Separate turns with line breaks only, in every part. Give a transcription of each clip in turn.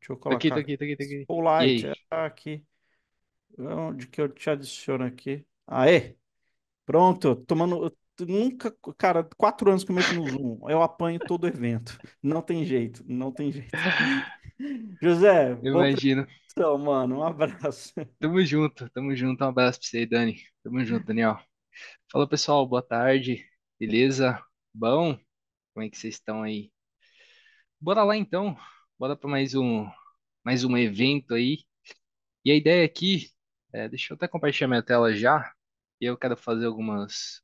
Deixa eu
Tô aqui,
colocar
tô
aqui.
aqui, tô aqui, tô aqui. E
Polite,
aí?
aqui. Onde que eu te adiciono aqui? Aê, pronto. Tomando. Eu nunca, cara, 4 anos que eu mexo no Zoom. Eu apanho todo evento. Não tem jeito, não tem jeito. José,
Eu
boa
imagino.
apresentação, mano. Um abraço.
Tamo junto, tamo junto. Um abraço pra você aí, Dani. Tamo junto, Daniel. Fala, pessoal, boa tarde. Beleza? Bom? Como é que vocês estão aí? Bora lá então. Bora para mais um evento aí. E a ideia aqui, deixa eu até compartilhar minha tela já. E eu quero fazer algumas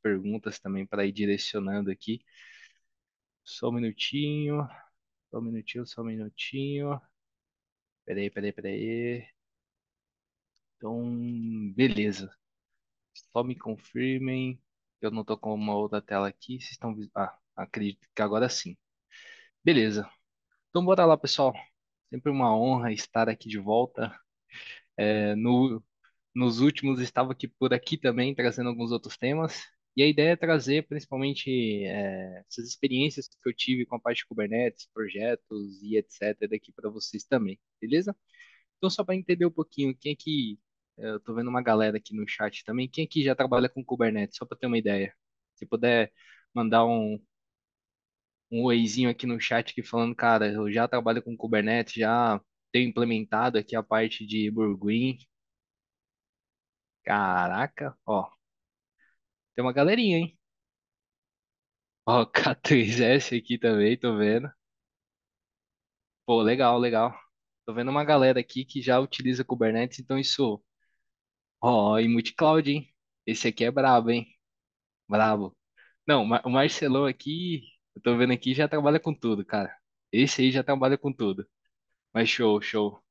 perguntas também para ir direcionando aqui. Só um minutinho, só um minutinho, só um minutinho. Peraí, peraí, peraí. Então, beleza. Só me confirmem. Eu não tô com uma outra tela aqui. Vocês estão. Acredito que agora sim. Beleza. Então, bora lá, pessoal. Sempre uma honra estar aqui de volta. É, nos últimos estava aqui por aqui também, trazendo alguns outros temas. E a ideia é trazer principalmente essas experiências que eu tive com a parte de Kubernetes, projetos e etc. aqui para vocês também, beleza? Então, só para entender um pouquinho, quem é que. Eu tô vendo uma galera aqui no chat também. Quem aqui já trabalha com Kubernetes? Só para ter uma ideia. Se puder mandar um oizinho aqui no chat aqui falando, cara, eu já trabalho com Kubernetes, já tenho implementado aqui a parte de Burgreen. Caraca, ó, tem uma galerinha, hein? Ó, K3S aqui também, tô vendo. Pô, legal, legal. Tô vendo uma galera aqui que já utiliza Kubernetes, então isso. Ó, e multi-cloud, hein? Esse aqui é brabo, hein? Brabo. Não, o Marcelão aqui, eu tô vendo aqui, já trabalha com tudo, cara. Esse aí já trabalha com tudo. Mas show, show.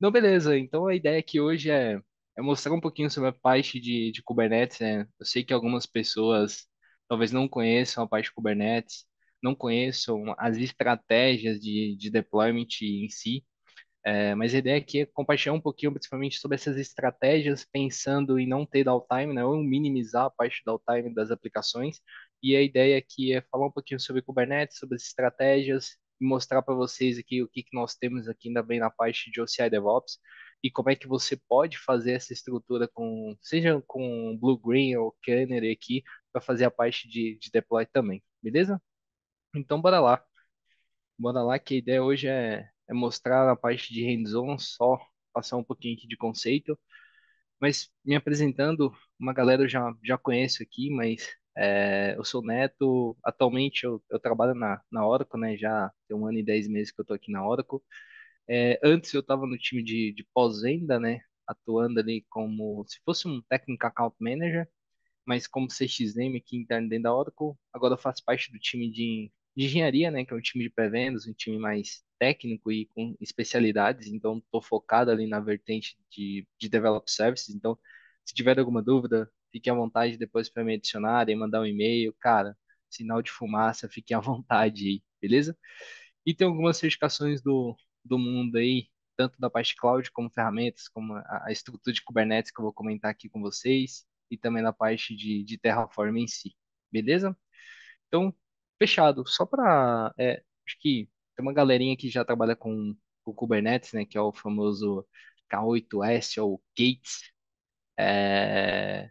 Não, beleza. Então a ideia aqui hoje é mostrar um pouquinho sobre a parte de Kubernetes, né? Eu sei que algumas pessoas talvez não conheçam a parte de Kubernetes, não conheçam as estratégias de deployment em si. Mas a ideia aqui é compartilhar um pouquinho, principalmente, sobre essas estratégias, pensando em não ter downtime, né, ou minimizar a parte do downtime das aplicações. E a ideia aqui é falar um pouquinho sobre Kubernetes, sobre as estratégias, e mostrar para vocês aqui o que que nós temos aqui ainda bem na parte de OCI DevOps e como é que você pode fazer essa estrutura com, seja com Blue Green ou Canary aqui, para fazer a parte de deploy também, beleza? Então, bora lá. Bora lá, que a ideia hoje é mostrar a parte de hands-on, só passar um pouquinho aqui de conceito. Mas me apresentando, uma galera eu já conheço aqui, mas eu sou Neto. Atualmente eu trabalho na Oracle, né? Já tem 1 ano e 10 meses que eu tô aqui na Oracle. Antes eu estava no time de pós-venda, né? Atuando ali como se fosse um Technical Account Manager, mas como CXM aqui interno dentro da Oracle. Agora eu faço parte do time de engenharia, né, que é um time de pré-vendas, um time mais técnico e com especialidades, então estou focado ali na vertente de Develop Services, então se tiver alguma dúvida, fique à vontade depois para me adicionar e mandar um e-mail, cara, sinal de fumaça, fique à vontade aí, beleza? E tem algumas certificações do mundo aí, tanto da parte cloud como ferramentas, como a estrutura de Kubernetes que eu vou comentar aqui com vocês, e também na parte de Terraform em si. Beleza? Então, fechado. Só para. Acho que tem uma galerinha que já trabalha com Kubernetes, né? Que é o famoso K8S ou Gates. É,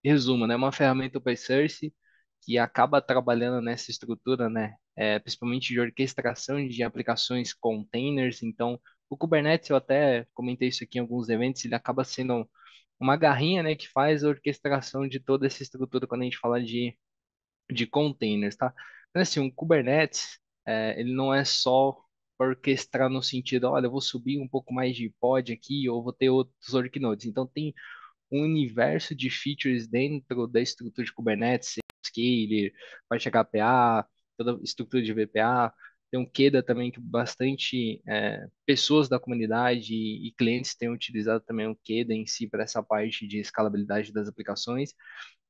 resumo, né? Uma ferramenta open source que acaba trabalhando nessa estrutura, né? Principalmente de orquestração de aplicações containers. Então, o Kubernetes, eu até comentei isso aqui em alguns eventos, ele acaba sendo uma garrinha, né, que faz a orquestração de toda essa estrutura quando a gente fala de containers, tá? Então, assim, um Kubernetes, ele não é só orquestrar no sentido, olha, eu vou subir um pouco mais de pod aqui, ou vou ter outros workloads. Então, tem um universo de features dentro da estrutura de Kubernetes, Scaler, parte HPA, toda a estrutura de VPA. Tem um Queda também que bastante pessoas da comunidade e clientes têm utilizado também o Queda em si para essa parte de escalabilidade das aplicações.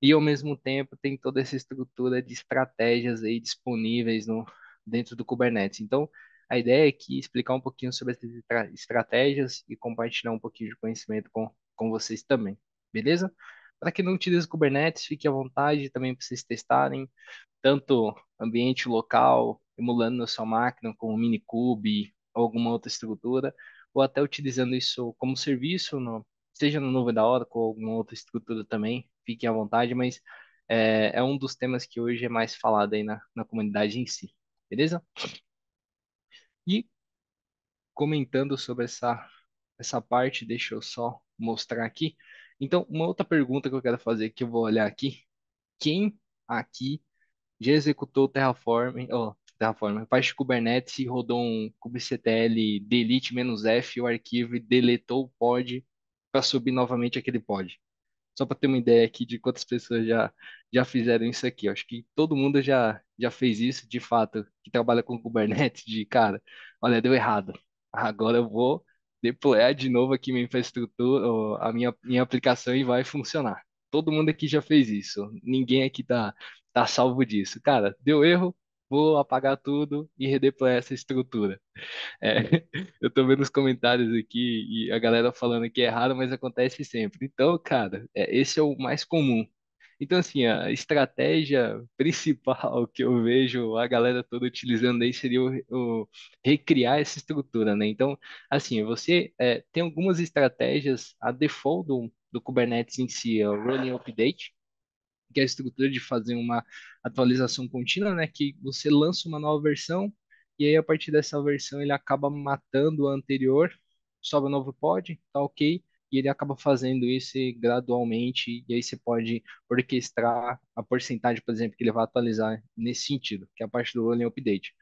E ao mesmo tempo tem toda essa estrutura de estratégias aí disponíveis dentro do Kubernetes. Então, a ideia é aqui explicar um pouquinho sobre essas estratégias e compartilhar um pouquinho de conhecimento com vocês também, beleza? Para quem não utiliza Kubernetes, fique à vontade também para vocês testarem, tanto ambiente local, emulando na sua máquina, como Minikube. alguma outra estrutura, ou até utilizando isso como serviço, seja no nuvem da Oracle ou alguma outra estrutura também, fiquem à vontade, mas é um dos temas que hoje é mais falado aí na comunidade em si, beleza? E comentando sobre essa parte, deixa eu só mostrar aqui. Então, uma outra pergunta que eu quero fazer, que eu vou olhar aqui, quem aqui já executou Terraform, parte de Kubernetes e rodou um kubectl delete-f o arquivo e deletou o pod para subir novamente aquele pod? Só para ter uma ideia aqui de quantas pessoas já fizeram isso aqui. Eu acho que todo mundo já fez isso, de fato, que trabalha com Kubernetes, de cara, olha, deu errado. Agora eu vou deployar de novo aqui minha infraestrutura, ou a minha aplicação e vai funcionar. Todo mundo aqui já fez isso. Ninguém aqui tá salvo disso. Cara, deu erro, vou apagar tudo e redeployar essa estrutura. É, eu tô vendo os comentários aqui e a galera falando que é errado, mas acontece sempre. Então, cara, esse é o mais comum. Então, assim, a estratégia principal que eu vejo a galera toda utilizando aí seria o recriar essa estrutura, né? Então, assim, você tem algumas estratégias, a default do Kubernetes em si é o Rolling Update, que é a estrutura de fazer uma atualização contínua, né? Que você lança uma nova versão e aí a partir dessa versão ele acaba matando a anterior, sobe um novo pod, tá ok, e ele acaba fazendo isso gradualmente e aí você pode orquestrar a porcentagem, por exemplo, que ele vai atualizar nesse sentido, que é a parte do rolling update.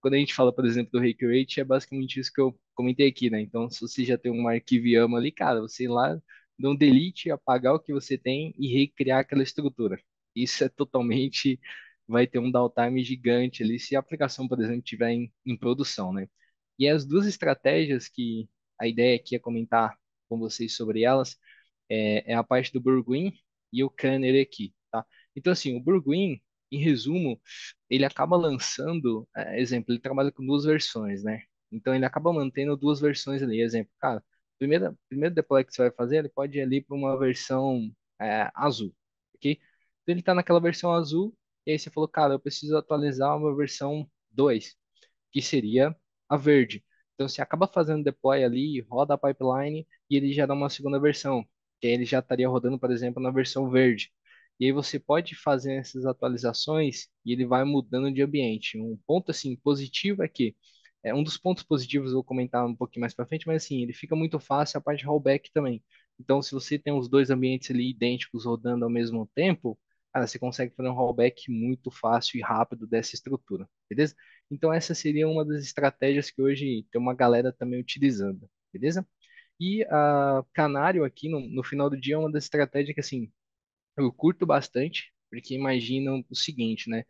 Quando a gente fala, por exemplo, do Rake Rate, é basicamente isso que eu comentei aqui, né? Então, se você já tem um arquivo YAML ali, cara, você ir lá, dar um delete, apagar o que você tem e recriar aquela estrutura. Isso é totalmente, vai ter um downtime gigante ali, se a aplicação, por exemplo, estiver em produção, né? E as duas estratégias que a ideia aqui é comentar com vocês sobre elas, é a parte do Burguin e o Canner aqui, tá? Então, assim, o Burguin, em resumo, ele acaba lançando, exemplo, ele trabalha com duas versões, né? Então, ele acaba mantendo duas versões ali. Exemplo, cara, primeiro deploy que você vai fazer, ele pode ir ali para uma versão azul, ok? Então, ele está naquela versão azul, e aí você falou, cara, eu preciso atualizar uma versão 2 que seria a verde. Então você acaba fazendo deploy ali, roda a pipeline e ele já dá uma segunda versão, que aí ele já estaria rodando, por exemplo, na versão verde. E aí você pode fazer essas atualizações e ele vai mudando de ambiente. Um ponto assim positivo é que um dos pontos positivos eu vou comentar um pouquinho mais para frente, mas assim, ele fica muito fácil a parte de rollback também. Então, se você tem os dois ambientes ali idênticos rodando ao mesmo tempo, cara, você consegue fazer um rollback muito fácil e rápido dessa estrutura, beleza? Então, essa seria uma das estratégias que hoje tem uma galera também utilizando, beleza? E a Canário aqui no final do dia é uma das estratégias que, assim, eu curto bastante, porque imagina o seguinte, né?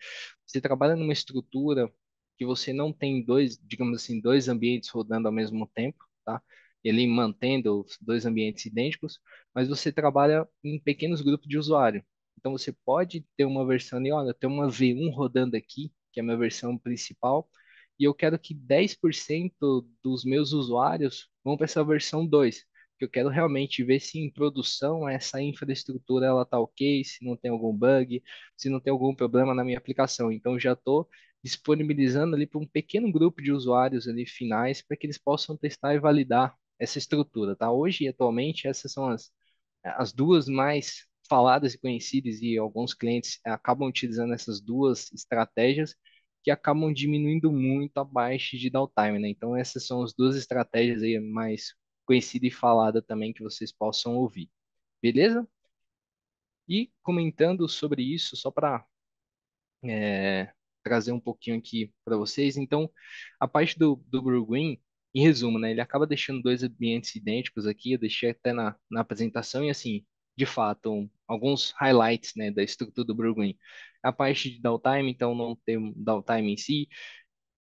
Você trabalha numa estrutura que você não tem dois, digamos assim, dois ambientes rodando ao mesmo tempo, tá? Ele mantendo os dois ambientes idênticos, mas você trabalha em pequenos grupos de usuário. Então você pode ter uma versão ali, olha, tem uma V1 rodando aqui, que é a minha versão principal, e eu quero que 10% dos meus usuários vão para essa versão 2 que eu quero realmente ver se em produção essa infraestrutura ela tá ok, se não tem algum bug, se não tem algum problema na minha aplicação. Então eu já estou disponibilizando ali para um pequeno grupo de usuários ali finais para que eles possam testar e validar essa estrutura, tá? Hoje, atualmente, essas são as duas mais faladas e conhecidas e alguns clientes acabam utilizando essas duas estratégias que acabam diminuindo muito a baixa de downtime, né? Então essas são as duas estratégias aí mais conhecida e falada também que vocês possam ouvir. Beleza? E comentando sobre isso, só para trazer um pouquinho aqui para vocês, então, a parte do Brewgreen, em resumo, né, ele acaba deixando dois ambientes idênticos aqui, eu deixei até na apresentação, e assim, de fato, alguns highlights, né, da estrutura do Brewgreen. A parte de downtime, então, não tem um downtime em si,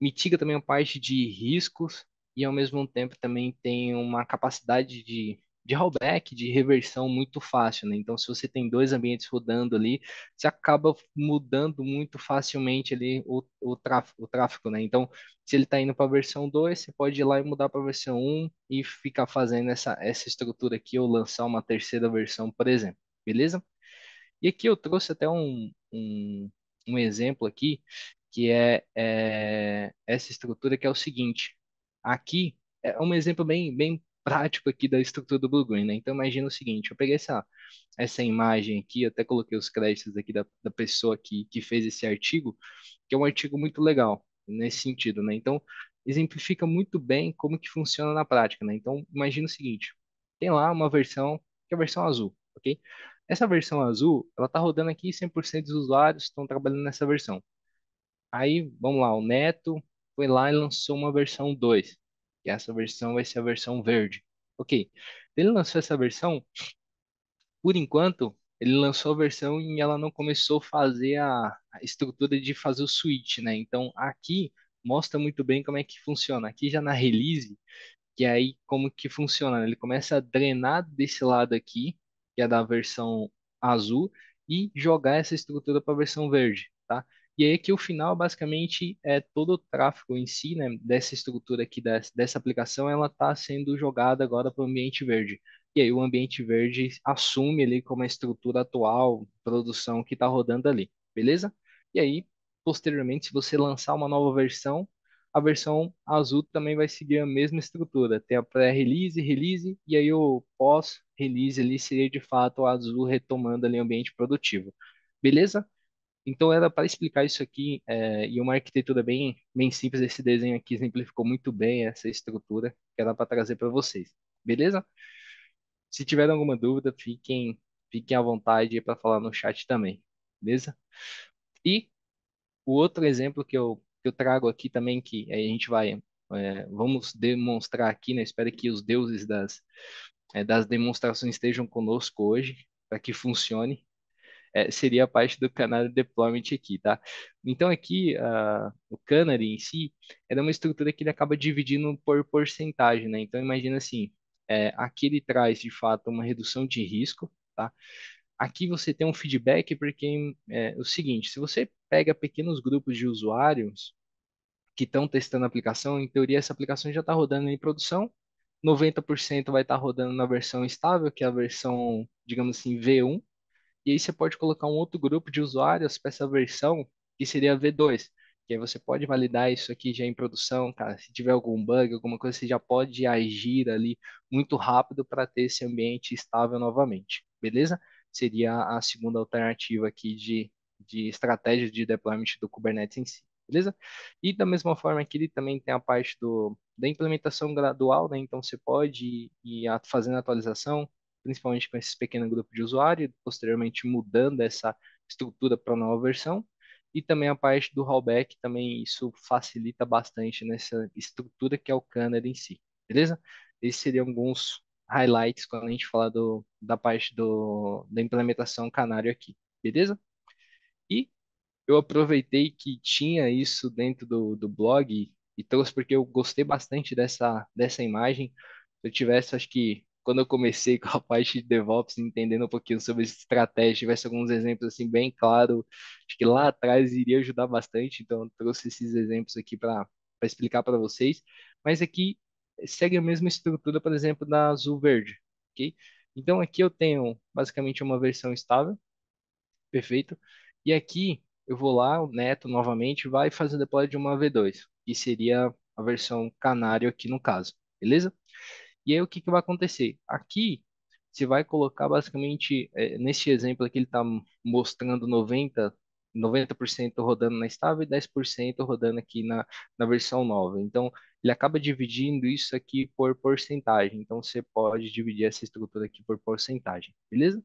mitiga também a parte de riscos e ao mesmo tempo também tem uma capacidade de rollback, de reversão muito fácil, né? Então, se você tem dois ambientes rodando ali, você acaba mudando muito facilmente ali o tráfego, né? Então, se ele está indo para a versão 2 você pode ir lá e mudar para a versão um e ficar fazendo essa estrutura aqui ou lançar uma terceira versão, por exemplo. Beleza? E aqui eu trouxe até um exemplo aqui, que é essa estrutura que é o seguinte. aqui é um exemplo bem prático aqui da estrutura do Blue Green, né? Então imagina o seguinte, eu peguei essa imagem aqui, eu até coloquei os créditos aqui da pessoa que fez esse artigo, que é um artigo muito legal nesse sentido, né? Então exemplifica muito bem como que funciona na prática, né? Então imagina o seguinte, tem lá uma versão que é a versão azul, ok? Essa versão azul, ela tá rodando aqui, 100% dos usuários estão trabalhando nessa versão. Aí, vamos lá, o Neto foi lá e lançou uma versão 2, que essa versão vai ser a versão verde. Ok, ele lançou essa versão, por enquanto, ele lançou a versão e ela não começou a fazer a estrutura de fazer o switch, né? Então, aqui mostra muito bem como é que funciona. Aqui já na release, que é aí como que funciona, né? Ele começa a drenar desse lado aqui, que é da versão azul, e jogar essa estrutura para a versão verde, tá? E aí que o final basicamente é todo o tráfego em si, né, dessa estrutura aqui dessa aplicação, ela está sendo jogada agora para o ambiente verde. E aí o ambiente verde assume ali como a estrutura atual, produção que está rodando ali, beleza? E aí, posteriormente, se você lançar uma nova versão, a versão azul também vai seguir a mesma estrutura. Tem a pré-release, release, e aí o pós-release ali seria de fato o azul retomando ali o ambiente produtivo. Beleza? Então era para explicar isso aqui, e uma arquitetura bem simples. Esse desenho aqui exemplificou muito bem essa estrutura que era para trazer para vocês. Beleza? Se tiver alguma dúvida, fiquem à vontade para falar no chat também. Beleza? E o outro exemplo que eu trago aqui também, que a gente vamos demonstrar aqui, né? Espero que os deuses das demonstrações estejam conosco hoje, para que funcione. Seria a parte do Canary Deployment aqui, tá? Então aqui, o Canary em si, é uma estrutura que ele acaba dividindo por porcentagem, né? Então imagina assim, aqui ele traz de fato uma redução de risco, tá? Aqui você tem um feedback porque é o seguinte, se você pega pequenos grupos de usuários que estão testando a aplicação, em teoria essa aplicação já está rodando em produção, 90% vai estar rodando na versão estável, que é a versão, digamos assim, V1, e aí você pode colocar um outro grupo de usuários para essa versão, que seria a V2. Que aí você pode validar isso aqui já em produção, cara. Se tiver algum bug, alguma coisa, você já pode agir ali muito rápido para ter esse ambiente estável novamente. Beleza? Seria a segunda alternativa aqui de estratégia de deployment do Kubernetes em si. Beleza? E da mesma forma aqui ele também tem a parte da implementação gradual, né? Então você pode ir fazendo a atualização, principalmente com esses pequenos grupos de usuário, posteriormente mudando essa estrutura para a nova versão. E também a parte do rollback, também isso facilita bastante nessa estrutura que é o Canary em si, beleza? Esses seriam alguns highlights quando a gente falar da parte da implementação Canário aqui, beleza? E eu aproveitei que tinha isso dentro do blog e trouxe porque eu gostei bastante dessa imagem. Se eu tivesse, acho que quando eu comecei com a parte de DevOps, entendendo um pouquinho sobre estratégia, tivesse alguns exemplos assim bem claros, acho que lá atrás iria ajudar bastante. Então, eu trouxe esses exemplos aqui para explicar para vocês. Mas aqui segue a mesma estrutura, por exemplo, da Azul Verde, ok? Então, aqui eu tenho basicamente uma versão estável. Perfeito. E aqui eu vou lá, o Neto novamente vai fazer o deploy de uma V2, que seria a versão Canário aqui no caso, beleza? E aí o que que vai acontecer? Aqui você vai colocar basicamente, nesse exemplo aqui ele está mostrando 90% rodando na estável e 10% rodando aqui na versão nova. Então ele acaba dividindo isso aqui por porcentagem. Então você pode dividir essa estrutura aqui por porcentagem, beleza?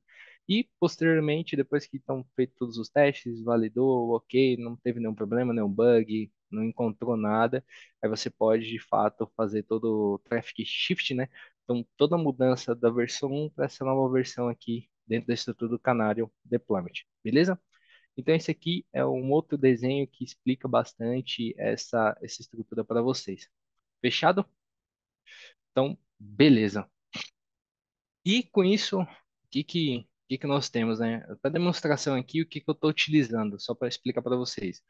E posteriormente, depois que estão feitos todos os testes, validou, ok, não teve nenhum problema, nenhum bug, não encontrou nada, aí você pode de fato fazer todo o traffic shift, né? Então, toda a mudança da versão 1 para essa nova versão aqui dentro da estrutura do Canary Deployment, beleza? Então, esse aqui é um outro desenho que explica bastante essa estrutura para vocês. Fechado? Então, beleza. E com isso, o que que nós temos, né? Para demonstração aqui, o que que eu estou utilizando, só para explicar para vocês.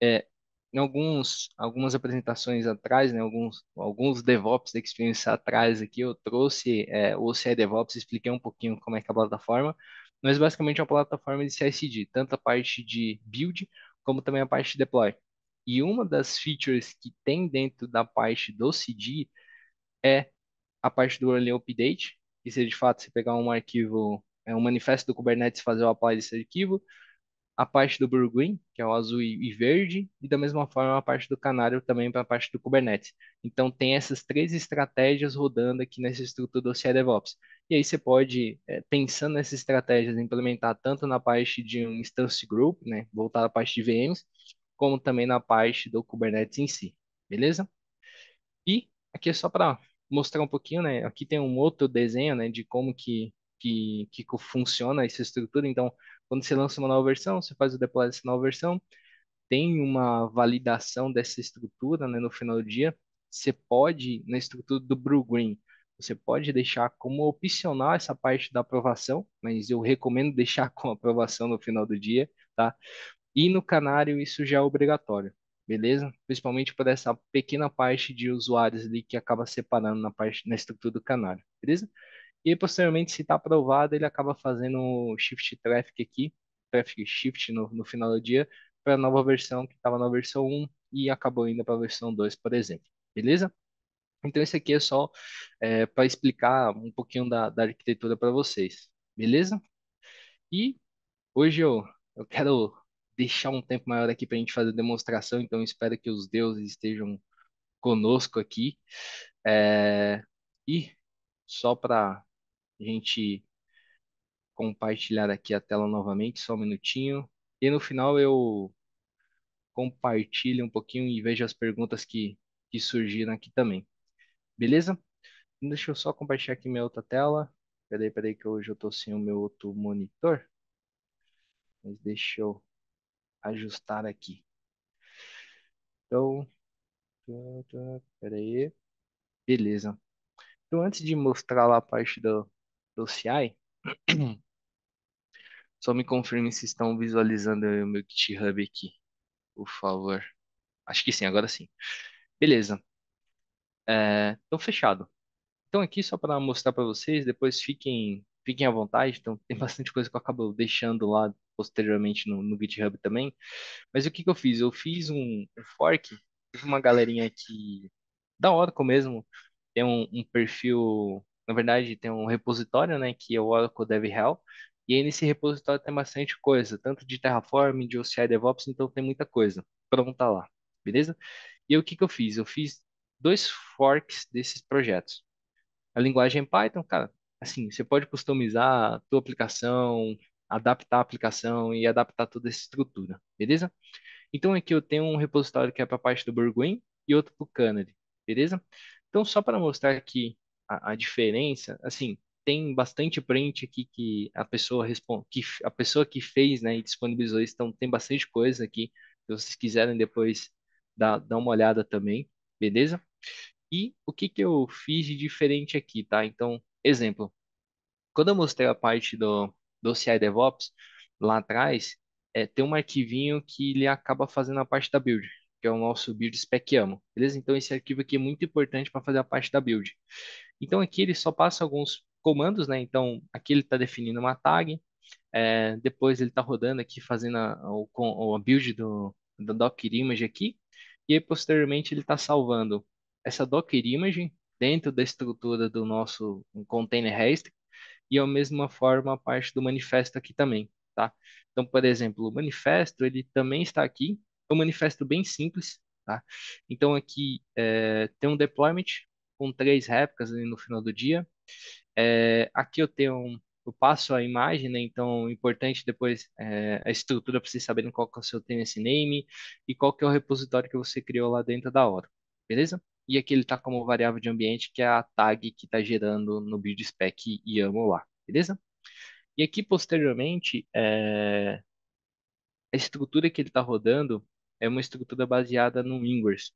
É, em algumas apresentações atrás, né, alguns DevOps Experience atrás aqui, eu trouxe o OCI DevOps, expliquei um pouquinho como é que é a plataforma, mas basicamente é uma plataforma de CI/CD, tanto a parte de build, como também a parte de deploy. E uma das features que tem dentro da parte do CD é a parte do Early Update, que se de fato você pegar um arquivo, um manifesto do Kubernetes e fazer o apply desse arquivo, a parte do Burguin, que é o azul e verde, e da mesma forma a parte do canário também para a parte do Kubernetes. Então tem essas três estratégias rodando aqui nessa estrutura do CI DevOps. E aí você pode, pensando nessas estratégias, implementar tanto na parte de um instance group, né, voltar à parte de VMs, como também na parte do Kubernetes em si. Beleza? E aqui é só para mostrar um pouquinho, né? Aqui tem um outro desenho, né, de como que funciona essa estrutura. Então, quando você lança uma nova versão, você faz o deploy dessa nova versão, tem uma validação dessa estrutura, né, no final do dia. Você pode, na estrutura do Blue Green, você pode deixar como opcional essa parte da aprovação, mas eu recomendo deixar com aprovação no final do dia, tá? E no Canário isso já é obrigatório, beleza? Principalmente por essa pequena parte de usuários ali que acaba separando na estrutura do Canário, beleza? E aí, posteriormente, se está aprovado, ele acaba fazendo o shift traffic aqui, traffic shift no final do dia, para a nova versão que estava na versão 1 e acabou indo para a versão 2, por exemplo. Beleza? Então, esse aqui é só para explicar um pouquinho da arquitetura para vocês. Beleza? E hoje eu quero deixar um tempo maior aqui para a gente fazer a demonstração, então eu espero que os deuses estejam conosco aqui. É, e só para a gente compartilhar aqui a tela novamente, só um minutinho. E no final eu compartilho um pouquinho e vejo as perguntas que surgiram aqui também. Beleza? Deixa eu só compartilhar aqui minha outra tela. Peraí, que hoje eu tô sem o meu outro monitor. Mas deixa eu ajustar aqui. Então, peraí. Beleza. Então, antes de mostrar lá a parte do CI, só me confirme se estão visualizando o meu GitHub aqui, por favor. Acho que sim, agora sim. Beleza. Então, fechado. Então, aqui só para mostrar para vocês, depois fiquem à vontade. Então, tem bastante coisa que eu acabo deixando lá posteriormente no GitHub também. Mas o que que eu fiz? Eu fiz um fork, teve uma galerinha aqui da Oracle mesmo, tem um perfil, na verdade, tem um repositório, né, que é o Oracle DevRel, e aí nesse repositório tem bastante coisa, tanto de Terraform, de OCI DevOps, então tem muita coisa pronta lá, beleza? E aí, o que que eu fiz? Eu fiz dois forks desses projetos. A linguagem Python, cara, assim, você pode customizar a tua aplicação, adaptar a aplicação e adaptar toda essa estrutura, beleza? Então aqui eu tenho um repositório que é para a parte do Burguin e outro para o Canary, beleza? Então só para mostrar aqui a diferença, assim, tem bastante print aqui que a pessoa responde, que a pessoa que fez, né, e disponibilizou isso, então tem bastante coisa aqui, se vocês quiserem depois dar uma olhada também, beleza? E o que que eu fiz de diferente aqui, tá? Então, exemplo, quando eu mostrei a parte do CI DevOps, lá atrás, tem um arquivinho que ele acaba fazendo a parte da build, que é o nosso build spec YAML, beleza? Então esse arquivo aqui é muito importante para fazer a parte da build. Então aqui ele só passa alguns comandos, né? Então aqui ele está definindo uma tag, depois ele está rodando aqui fazendo a build do Docker Image aqui, e aí posteriormente ele está salvando essa Docker Image dentro da estrutura do nosso container registry e ao mesma forma a parte do manifesto aqui também, tá? Então, por exemplo, o manifesto ele também está aqui, é um manifesto bem simples, tá? Então aqui tem um deployment com três réplicas ali no final do dia. Aqui eu passo a imagem, né? Então, importante depois a estrutura para vocês saberem qual que é o seu tenancy name e qual que é o repositório que você criou lá dentro da hora, beleza? E aqui ele está como variável de ambiente, que é a tag que está gerando no build spec YAML lá, beleza? E aqui, posteriormente, a estrutura que ele está rodando é uma estrutura baseada no Ingress,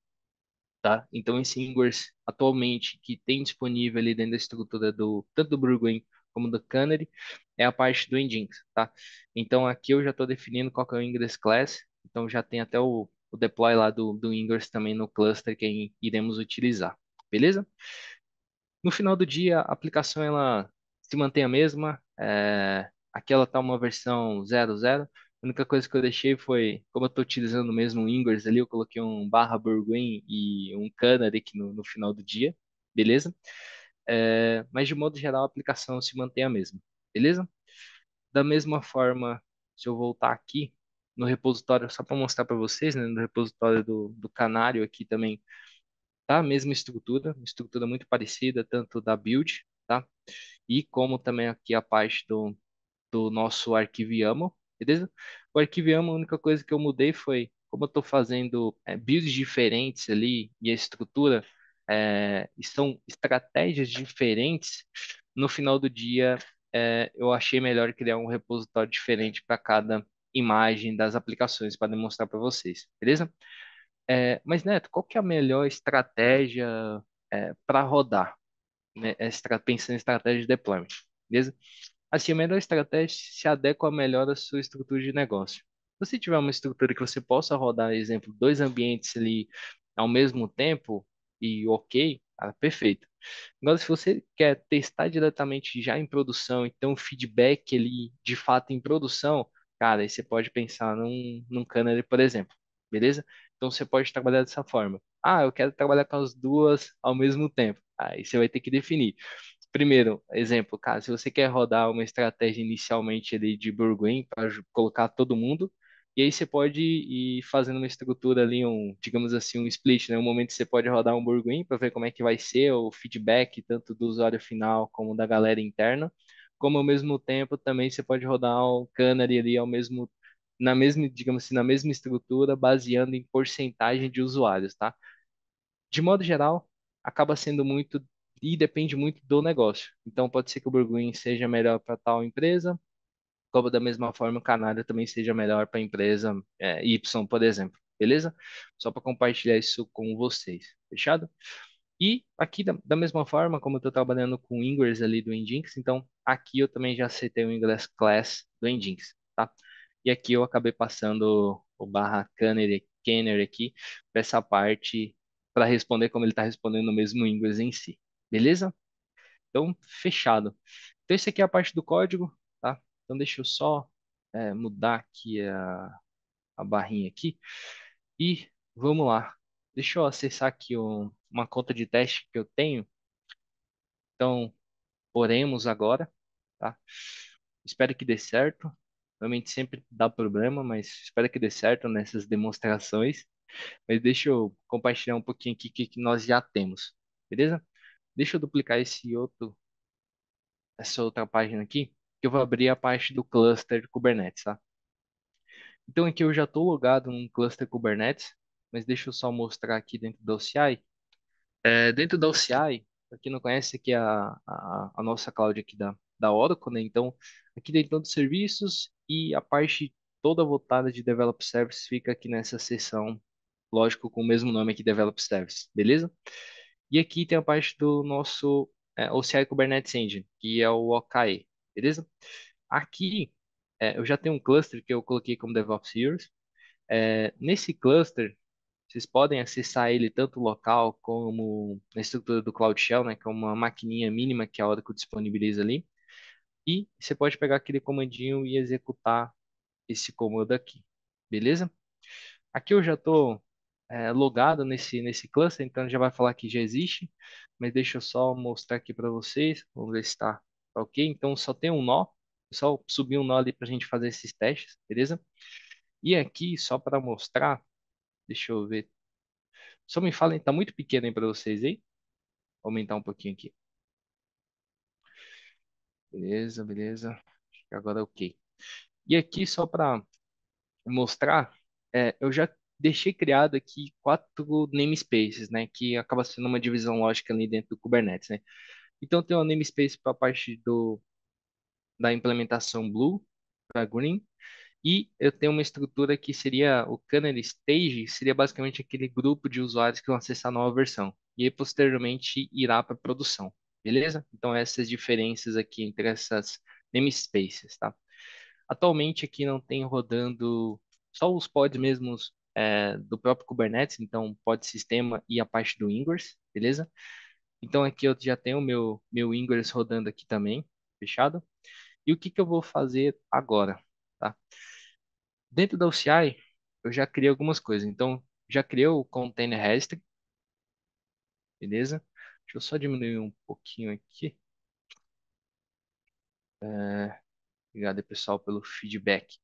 tá? Então, esse Ingress, atualmente, que tem disponível ali dentro da estrutura tanto do Brooklyn como do Canary, é a parte do Nginx, tá? Então, aqui eu já estou definindo qual que é o Ingress Class, então já tem até o deploy lá do Ingress também no cluster que iremos utilizar, beleza? No final do dia, a aplicação ela se mantém a mesma. Aqui ela está uma versão 0.0. A única coisa que eu deixei foi, como eu estou utilizando o mesmo Ingress ali, eu coloquei um barra Burguin e um Canary aqui no final do dia, beleza? Mas de modo geral a aplicação se mantém a mesma, beleza? Da mesma forma, se eu voltar aqui no repositório, só para mostrar para vocês, né, no repositório do Canário aqui também, tá? A mesma estrutura, uma estrutura muito parecida, tanto da build, tá? E como também aqui a parte do nosso arquivo YAML, beleza? O arquivo YAML, a única coisa que eu mudei foi, como eu estou fazendo builds diferentes ali e a estrutura e são estratégias diferentes, no final do dia eu achei melhor criar um repositório diferente para cada imagem das aplicações para demonstrar para vocês, beleza? Mas Neto, qual que é a melhor estratégia para rodar, né? Pensando em estratégia de deployment, beleza? Assim, a melhor estratégia se adequa melhor à sua estrutura de negócio. Se você tiver uma estrutura que você possa rodar, exemplo, dois ambientes ali ao mesmo tempo e ok, perfeito. Agora, se você quer testar diretamente já em produção, então feedback ali de fato em produção, cara, aí você pode pensar num Canary, por exemplo, beleza? Então você pode trabalhar dessa forma. Ah, eu quero trabalhar com as duas ao mesmo tempo. Aí você vai ter que definir. Primeiro, exemplo, cara, se você quer rodar uma estratégia inicialmente ali de Burguin para colocar todo mundo, e aí você pode ir fazendo uma estrutura ali, digamos assim, um split, né? Um momento você pode rodar um Burguin para ver como é que vai ser o feedback tanto do usuário final como da galera interna, como ao mesmo tempo também você pode rodar o Canary ali na mesma, digamos assim, na mesma estrutura, baseando em porcentagem de usuários, tá? De modo geral, acaba sendo muito e depende muito do negócio. Então, pode ser que o Burguin seja melhor para tal empresa, como da mesma forma o Canário também seja melhor para a empresa Y, por exemplo. Beleza? Só para compartilhar isso com vocês. Fechado? E aqui, da mesma forma, como eu estou trabalhando com o Ingress ali do Nginx, então aqui eu também já setei o Ingress Class do Nginx, tá? E aqui eu acabei passando o barra Canary aqui para essa parte para responder como ele está respondendo no mesmo Ingress em si. Beleza? Então, fechado. Então, esse aqui é a parte do código, tá? Então, deixa eu só mudar aqui a barrinha aqui e vamos lá. Deixa eu acessar aqui uma conta de teste que eu tenho. Então, oremos agora, tá? Espero que dê certo. Realmente sempre dá problema, mas espero que dê certo nessas demonstrações. Mas deixa eu compartilhar um pouquinho aqui o que nós já temos, beleza? Deixa eu duplicar essa outra página aqui, que eu vou abrir a parte do cluster Kubernetes, tá? Então aqui eu já estou logado num cluster Kubernetes, mas deixa eu só mostrar aqui dentro da OCI. Dentro da OCI, para quem não conhece, aqui é a nossa cloud aqui da Oracle, né? Então, aqui dentro dos serviços e a parte toda voltada de Develop Service fica aqui nessa seção, lógico, com o mesmo nome aqui, Develop Service, beleza? E aqui tem a parte do nosso OCI Kubernetes Engine, que é o OKE, beleza? Aqui, eu já tenho um cluster que eu coloquei como DevOps Heroes. Nesse cluster, vocês podem acessar ele tanto local como na estrutura do Cloud Shell, né, que é uma maquininha mínima que a Oracle disponibiliza ali. E você pode pegar aquele comandinho e executar esse comando aqui, beleza? Aqui eu já estou logado nesse cluster, então já vai falar que já existe, mas deixa eu só mostrar aqui para vocês, vamos ver se está ok. Então só tem um nó, só subir um nó ali para a gente fazer esses testes, beleza? E aqui, só para mostrar, deixa eu ver, só me falem, tá muito pequeno aí para vocês aí? Vou aumentar um pouquinho aqui. Beleza, beleza. Acho que agora é ok. E aqui, só para mostrar, eu já deixei criado aqui 4 namespaces, né? Que acaba sendo uma divisão lógica ali dentro do Kubernetes, né? Então, tem uma namespace para a parte da implementação Blue, para Green, e eu tenho uma estrutura que seria o Canary Stage, seria basicamente aquele grupo de usuários que vão acessar a nova versão. E aí, posteriormente, irá para produção. Beleza? Então, essas diferenças aqui entre essas namespaces, tá? Atualmente aqui não tem rodando só os pods mesmos do próprio Kubernetes, então pod sistema e a parte do Ingress, beleza? Então aqui eu já tenho o meu Ingress rodando aqui também, fechado? E o que que eu vou fazer agora, tá? Dentro da OCI, eu já criei algumas coisas. Então, já criei o Container Registry, beleza? Deixa eu só diminuir um pouquinho aqui. Obrigado, aí, pessoal, pelo feedback.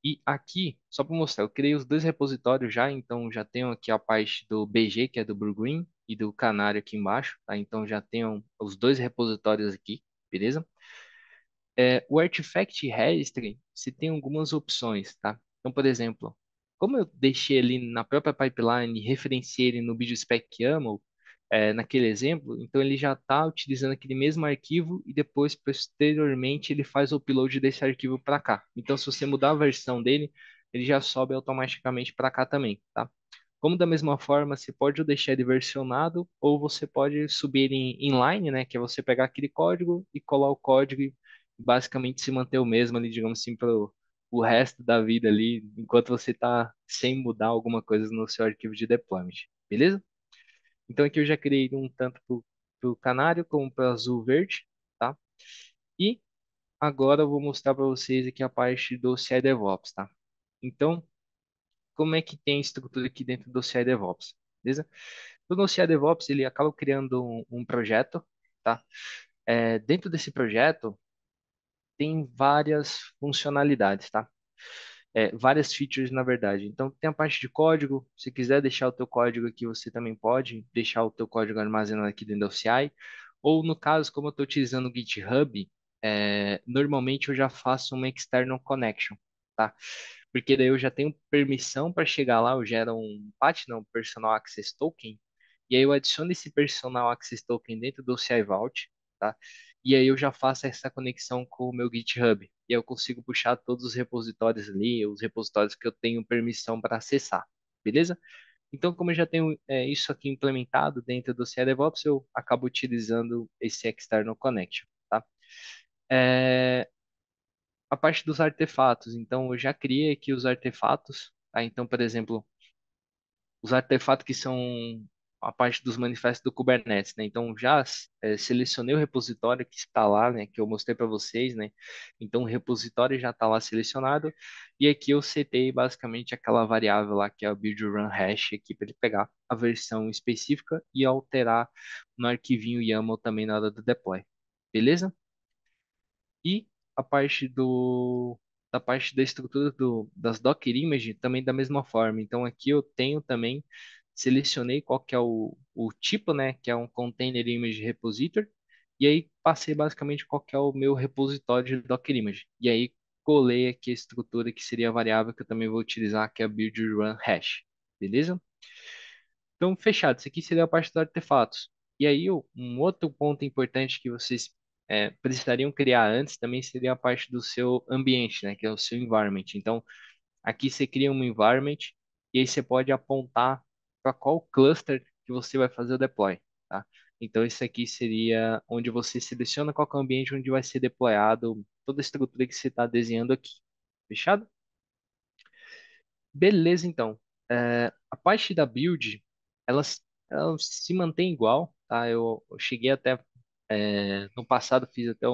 E aqui, só para mostrar, eu criei os dois repositórios já, então já tenho aqui a parte do BG, que é do Burgreen, e do Canário aqui embaixo, tá? Então já tenho os dois repositórios aqui, beleza? O Artifact Registry, você tem algumas opções, tá? Então, por exemplo, como eu deixei ele na própria pipeline e referenciei ele no BidSpec YAML, naquele exemplo, então ele já está utilizando aquele mesmo arquivo e depois, posteriormente, ele faz o upload desse arquivo para cá. Então, se você mudar a versão dele, ele já sobe automaticamente para cá também, tá? Como da mesma forma, você pode deixar ele versionado ou você pode subir ele em inline, né? Que é você pegar aquele código e colar o código e basicamente se manter o mesmo ali, digamos assim, para o resto da vida ali, enquanto você está sem mudar alguma coisa no seu arquivo de deployment, beleza? Então aqui eu já criei um tanto para o Canário como para o Azul Verde, tá? E agora eu vou mostrar para vocês aqui a parte do CI DevOps, tá? Então, como é que tem a estrutura aqui dentro do CI DevOps, beleza? Então, no CI DevOps, ele acaba criando um projeto, tá? Dentro desse projeto, tem várias funcionalidades, tá? Várias features, na verdade. Então, tem a parte de código. Se quiser deixar o teu código aqui, você também pode deixar o teu código armazenado aqui dentro da CI. Ou, no caso, como eu estou utilizando o GitHub, normalmente eu já faço uma external connection, tá? Porque daí eu já tenho permissão para chegar lá, eu gero um PAT, não, Personal Access Token, e aí eu adiciono esse Personal Access Token dentro do CI Vault, tá? E aí eu já faço essa conexão com o meu GitHub. E aí eu consigo puxar todos os repositórios ali, os repositórios que eu tenho permissão para acessar, beleza? Então, como eu já tenho isso aqui implementado dentro do CI DevOps, eu acabo utilizando esse External Connection, tá? É, a parte dos artefatos, então eu já criei aqui os artefatos, tá? Então, por exemplo, os artefatos que são a parte dos manifestos do Kubernetes, né? Então já selecionei o repositório que está lá, né? Que eu mostrei para vocês, né? Então o repositório já está lá selecionado e aqui eu setei basicamente aquela variável lá que é o build run hash aqui para ele pegar a versão específica e alterar no arquivinho YAML também na hora do deploy, beleza? E a parte da parte da estrutura das Docker Image também da mesma forma. Então aqui eu tenho também, selecionei qual que é o tipo, né, que é um Container Image Repository, e aí passei basicamente qual que é o meu repositório de Docker Image. E aí colei aqui a estrutura que seria a variável que eu também vou utilizar, que é a build run hash. Beleza? Então, fechado. Isso aqui seria a parte dos artefatos. E aí, um outro ponto importante que vocês precisariam criar antes também seria a parte do seu ambiente, né? Que é o seu environment. Então, aqui você cria um environment e aí você pode apontar para qual cluster que você vai fazer o deploy, tá? Então, isso aqui seria onde você seleciona qual que é o ambiente onde vai ser deployado toda a estrutura que você está desenhando aqui. Fechado? Beleza, então. A parte da build, ela se mantém igual, tá? Eu cheguei até, no passado, fiz até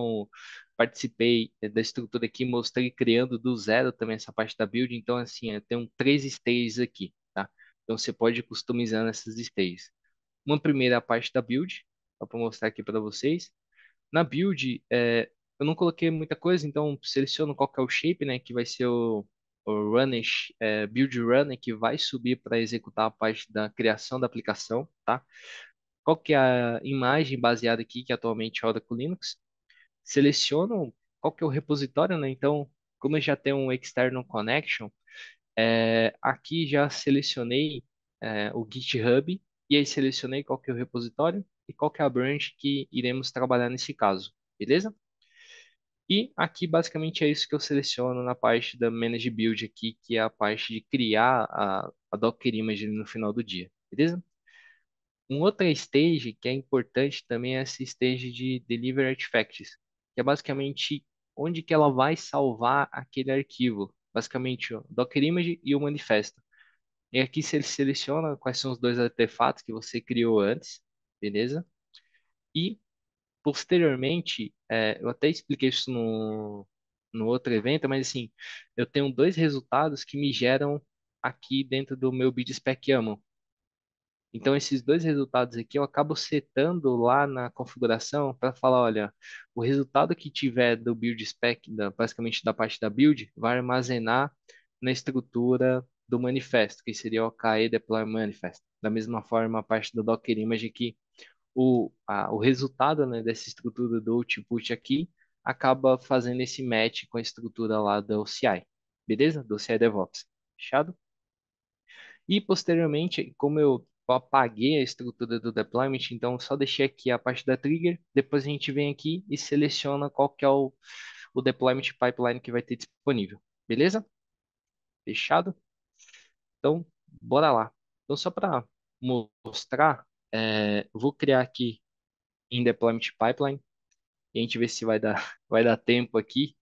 participei da estrutura aqui, mostrei criando do zero também essa parte da build, então assim, tem três stages aqui, tá? Então você pode ir customizando essas stages. Uma primeira é a parte da build, só para mostrar aqui para vocês. Na build, eu não coloquei muita coisa, então seleciono qual que é o shape, né, que vai ser o runner, build runner, que vai subir para executar a parte da criação da aplicação, tá? Qual que é a imagem baseada aqui, que atualmente roda com Linux. Seleciono qual que é o repositório, né? Então, como eu já tenho um external connection, aqui já selecionei o GitHub e aí selecionei qual que é o repositório e qual que é a branch que iremos trabalhar nesse caso, beleza? E aqui basicamente é isso que eu seleciono na parte da Manage Build aqui, que é a parte de criar a Docker Image no final do dia, beleza? Um outra stage que é importante também é essa stage de Deliver Artifacts, que é basicamente onde que ela vai salvar aquele arquivo, basicamente o Docker Image e o manifesto. E aqui você seleciona quais são os dois artefatos que você criou antes, beleza? E posteriormente, eu até expliquei isso no outro evento, mas assim, eu tenho dois resultados que me geram aqui dentro do meu build spec YAML. Então, esses dois resultados aqui eu acabo setando lá na configuração para falar, olha, o resultado que tiver do build spec, basicamente da parte da build, vai armazenar na estrutura do manifesto, que seria o OKE Deploy Manifest. Da mesma forma, a parte do Docker Image aqui, o resultado, né, dessa estrutura do output aqui acaba fazendo esse match com a estrutura lá do CI. Beleza? Do CI DevOps. Fechado? E posteriormente, como eu apaguei a estrutura do deployment, então só deixei aqui a parte da trigger, depois a gente vem aqui e seleciona qual que é o deployment pipeline que vai ter disponível. Beleza? Fechado? Então, bora lá. Então, só para mostrar, eu vou criar aqui em deployment pipeline e a gente vê se vai dar, vai dar tempo aqui.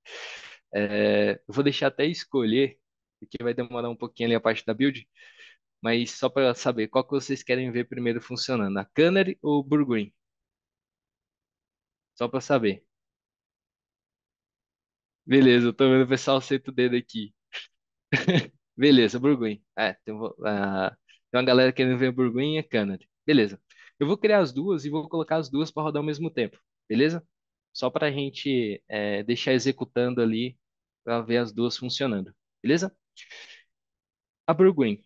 Eu vou deixar até escolher, porque vai demorar um pouquinho ali a parte da build. Mas só para saber, qual que vocês querem ver primeiro funcionando? A Canary ou o Burgreen? Só para saber. Beleza, eu tô vendo o pessoal senta o dedo aqui. Beleza, Burgreen. Tem uma galera querendo ver o Burgreen e a Canary. Beleza. Eu vou criar as duas e vou colocar as duas para rodar ao mesmo tempo. Beleza? Só para a gente deixar executando ali para ver as duas funcionando. Beleza? A Burgreen.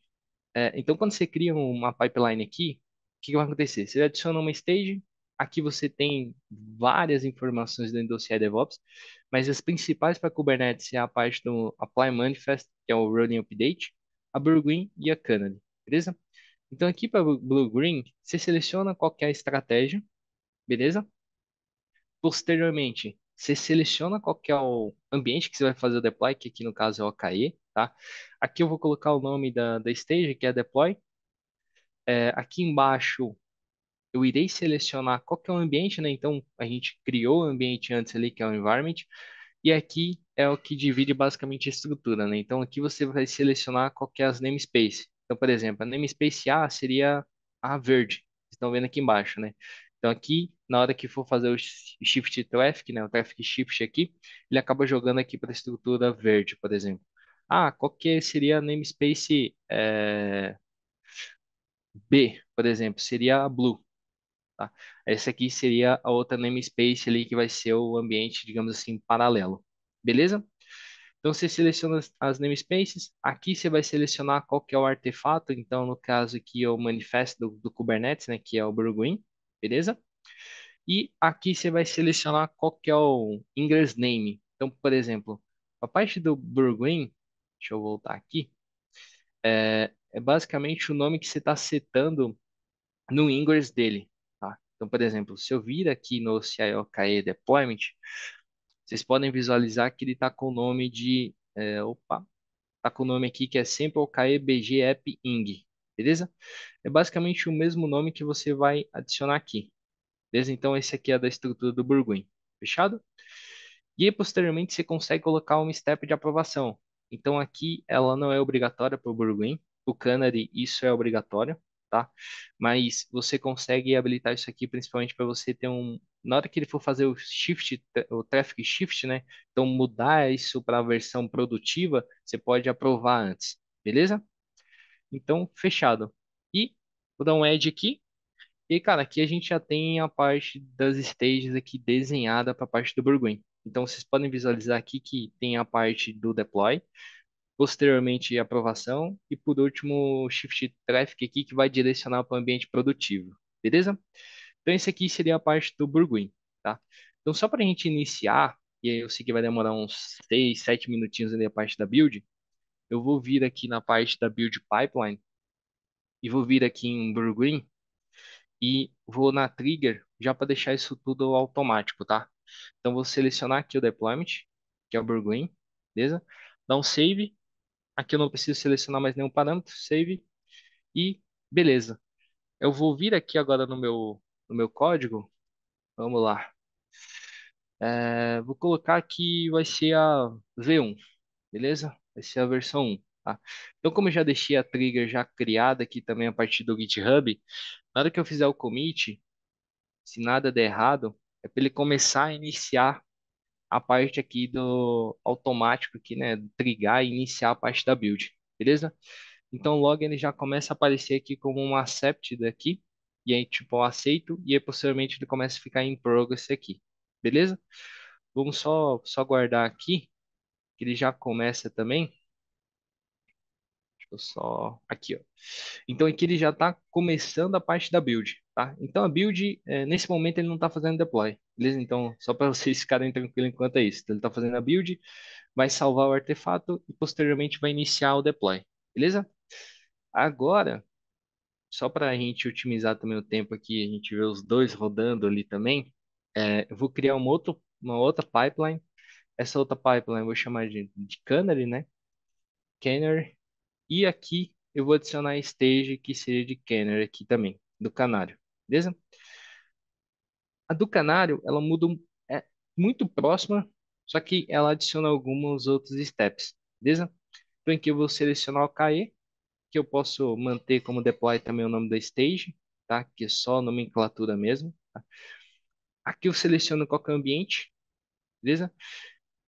Então, quando você cria uma pipeline aqui, o que que vai acontecer? Você adiciona uma stage, aqui você tem várias informações dentro do CI DevOps, mas as principais para Kubernetes é a parte do Apply Manifest, que é o Running Update, a Blue Green e a Canary, beleza? Então, aqui para Blue Green, você seleciona qualquer estratégia, beleza? Posteriormente, você seleciona qual que é o ambiente que você vai fazer o deploy, que aqui no caso é o OKE, tá? Aqui eu vou colocar o nome da stage, que é deploy. Aqui embaixo eu irei selecionar qual que é o ambiente, né? Então a gente criou o ambiente antes ali, que é o environment, e aqui é o que divide basicamente a estrutura, né? Então aqui você vai selecionar qual que é as namespace. Então, por exemplo, a namespace A seria a verde. Vocês estão vendo aqui embaixo, né? Então aqui, na hora que for fazer o shift traffic, né? O traffic shift aqui, ele acaba jogando aqui para a estrutura verde, por exemplo. Ah, qual que seria a namespace B, por exemplo? Seria a blue. Tá? Essa aqui seria a outra namespace ali que vai ser o ambiente, digamos assim, paralelo. Beleza? Então você seleciona as namespaces. Aqui você vai selecionar qual que é o artefato. Então, no caso aqui é o manifesto do Kubernetes, né, que é o Burguin. Beleza? E aqui você vai selecionar qual que é o ingress name. Então, por exemplo, a parte do Burguin, deixa eu voltar aqui, é basicamente o nome que você está setando no ingress dele, tá? Então, por exemplo, se eu vir aqui no CIOKE Deployment, vocês podem visualizar que ele está com o nome tá com o nome aqui que é Sample OKE BG App Ing, beleza? É basicamente o mesmo nome que você vai adicionar aqui, beleza? Então, esse aqui é da estrutura do Burguin, fechado? E aí, posteriormente, você consegue colocar um step de aprovação. Então, aqui ela não é obrigatória para o Burguin. O Canary, isso é obrigatório, tá? Mas você consegue habilitar isso aqui principalmente para você ter um. Na hora que ele for fazer o shift, o traffic shift, né? Então, mudar isso para a versão produtiva, você pode aprovar antes, beleza? Então, fechado. E vou dar um add aqui. E, cara, aqui a gente já tem a parte das stages aqui desenhada para a parte do Burguin. Então, vocês podem visualizar aqui que tem a parte do deploy, posteriormente a aprovação e, por último, o shift traffic aqui que vai direcionar para o ambiente produtivo. Beleza? Então, esse aqui seria a parte do Burguin, tá? Então, só para a gente iniciar, e aí eu sei que vai demorar uns 6, 7 minutinhos ali a parte da build, eu vou vir aqui na parte da build pipeline e vou vir aqui em Burguin e vou na trigger já para deixar isso tudo automático, tá? Então vou selecionar aqui o deployment, que é o Burguin, beleza? Dá um save. Aqui eu não preciso selecionar mais nenhum parâmetro, save e beleza. Eu vou vir aqui agora no meu código. Vamos lá. Vou colocar que vai ser a V1, beleza? Vai ser a versão 1, tá? Então, como eu já deixei a trigger já criada aqui também a partir do GitHub, na hora que eu fizer o commit, se nada der errado, é para ele começar a iniciar a parte aqui do automático aqui, né, do trigar e iniciar a parte da build, beleza? Então logo ele já começa a aparecer aqui como um accepted aqui, e aí tipo eu aceito e aí posteriormente ele começa a ficar em progress aqui, beleza? Vamos só guardar aqui que ele já começa também. Deixa eu só aqui, ó. Então aqui ele já está começando a parte da build, tá? Então a build, nesse momento ele não está fazendo deploy, beleza? Então só para vocês ficarem tranquilos enquanto é isso. Então, ele está fazendo a build, vai salvar o artefato e posteriormente vai iniciar o deploy, beleza? Agora, só para a gente otimizar também o tempo aqui, a gente vê os dois rodando ali também, eu vou criar uma outra pipeline. Essa outra pipeline eu vou chamar de Canary, né? Canary. E aqui eu vou adicionar a stage que seria de Canary aqui também, do canário, beleza? A do canário, ela muda muito próxima, só que ela adiciona alguns outros steps, beleza? Então aqui eu vou selecionar o KE, que eu posso manter como deploy também o nome da stage, tá? Que é só nomenclatura mesmo. Tá? Aqui eu seleciono qual que é o ambiente, beleza?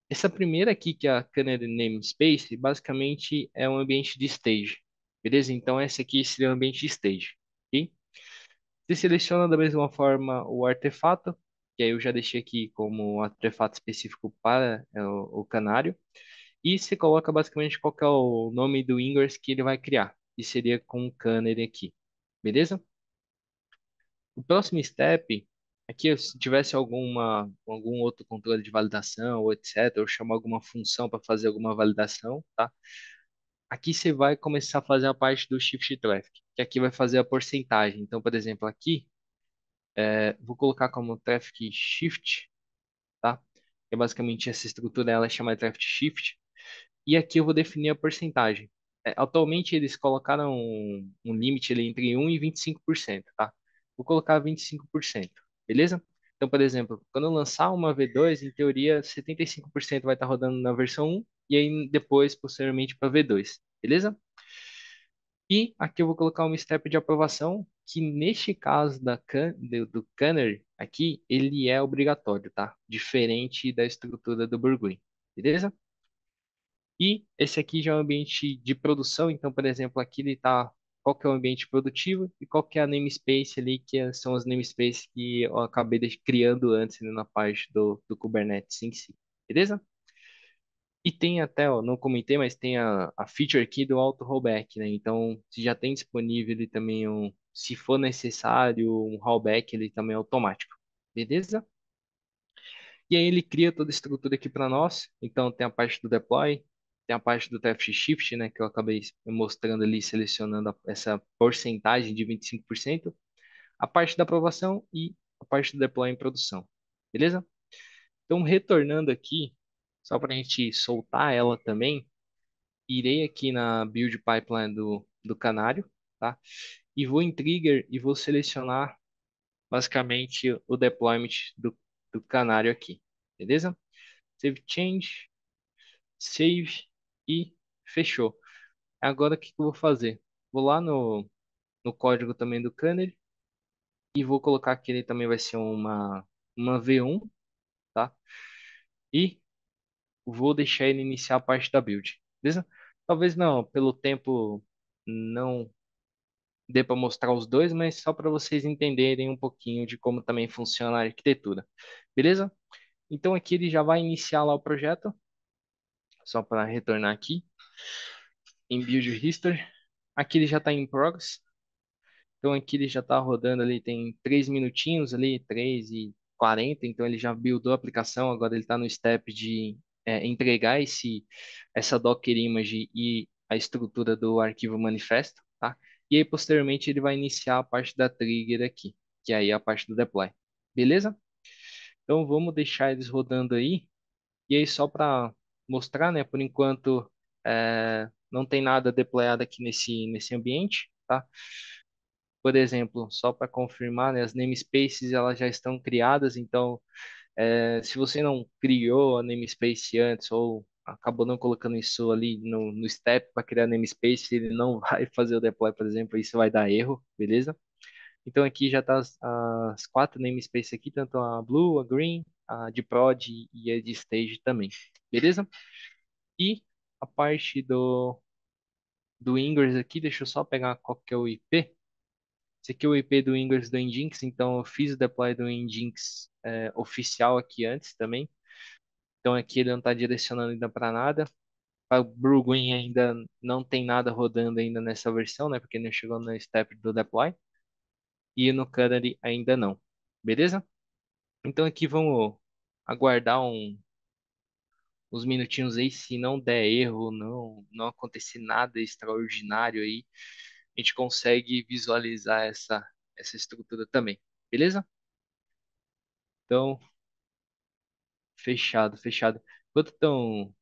Essa primeira aqui, que é a Canary Namespace, basicamente é um ambiente de stage, beleza? Então essa aqui seria o ambiente de stage, ok? Você seleciona da mesma forma o artefato, que aí eu já deixei aqui como um artefato específico para o canário, e você coloca basicamente qual que é o nome do ingress que ele vai criar, que seria com o canary aqui, beleza? O próximo step, aqui se tivesse algum outro controle de validação ou etc, ou chamar alguma função para fazer alguma validação, tá? Aqui você vai começar a fazer a parte do shift traffic, que aqui vai fazer a porcentagem. Então, por exemplo, aqui vou colocar como traffic shift, tá? Que é basicamente essa estrutura, ela é chamada traffic shift. E aqui eu vou definir a porcentagem. Atualmente eles colocaram um limite ali entre 1 e 25%, tá? Vou colocar 25%, beleza? Então, por exemplo, quando eu lançar uma V2, em teoria, 75% vai estar rodando na versão 1 e aí depois, posteriormente, para V2, beleza? E aqui eu vou colocar um step de aprovação, que neste caso do Canary, aqui, ele é obrigatório, tá? Diferente da estrutura do Burguin, beleza? E esse aqui já é um ambiente de produção, então, por exemplo, aqui ele tá qual que é o ambiente produtivo e qual que é a namespace ali, são as namespaces que eu acabei criando antes, né, na parte do Kubernetes em si, beleza? E tem até, ó, não comentei, mas tem a feature aqui do auto rollback, né? Então, se já tem disponível ele também se for necessário, um rollback ele também é automático, beleza? E aí ele cria toda a estrutura aqui para nós. Então tem a parte do deploy, tem a parte do traffic shift, né, que eu acabei mostrando ali, selecionando essa porcentagem de 25%, a parte da aprovação e a parte do deploy em produção. Beleza? Então retornando aqui, só para a gente soltar ela também, irei aqui na build pipeline do canário, tá? E vou em trigger e vou selecionar basicamente o deployment do canário aqui. Beleza? Save change, save e fechou. Agora o que que eu vou fazer? Vou lá no código também do Canary e vou colocar que ele também vai ser uma V1, tá? E vou deixar ele iniciar a parte da build, beleza? Talvez não, pelo tempo não dê para mostrar os dois, mas só para vocês entenderem um pouquinho de como também funciona a arquitetura, beleza? Então aqui ele já vai iniciar lá o projeto, só para retornar aqui em Build History. Aqui ele já está em progress. Então aqui ele já está rodando ali, tem 3 minutinhos ali, 3 e 40. Então ele já buildou a aplicação, agora ele está no step de entregar essa Docker image e a estrutura do arquivo manifesto, tá? E aí posteriormente ele vai iniciar a parte da trigger aqui, que aí é a parte do deploy. Beleza? Então vamos deixar eles rodando aí. E aí só para mostrar, né, por enquanto não tem nada deployado aqui nesse ambiente, tá? Por exemplo, só para confirmar, né, as namespaces elas já estão criadas, então se você não criou a namespace antes ou acabou não colocando isso ali no step para criar namespace, ele não vai fazer o deploy, por exemplo, isso vai dar erro, beleza? Então aqui já tá as quatro namespaces aqui, tanto a Blue, a Green, a de Prod e a de Stage também. Beleza? E a parte do Ingress aqui, deixa eu só pegar qual que é o IP. Esse aqui é o IP do Ingress do Nginx, então eu fiz o deploy do Nginx oficial aqui antes também. Então aqui ele não está direcionando ainda para nada. Para o Brewgreen ainda não tem nada rodando ainda nessa versão, né? Porque não chegou no step do deploy. E no Canary ainda não. Beleza? Então aqui vamos aguardar uns minutinhos aí. Se não der erro, não acontecer nada extraordinário aí, a gente consegue visualizar essa estrutura também. Beleza? Então, fechado, fechado. Enquanto estão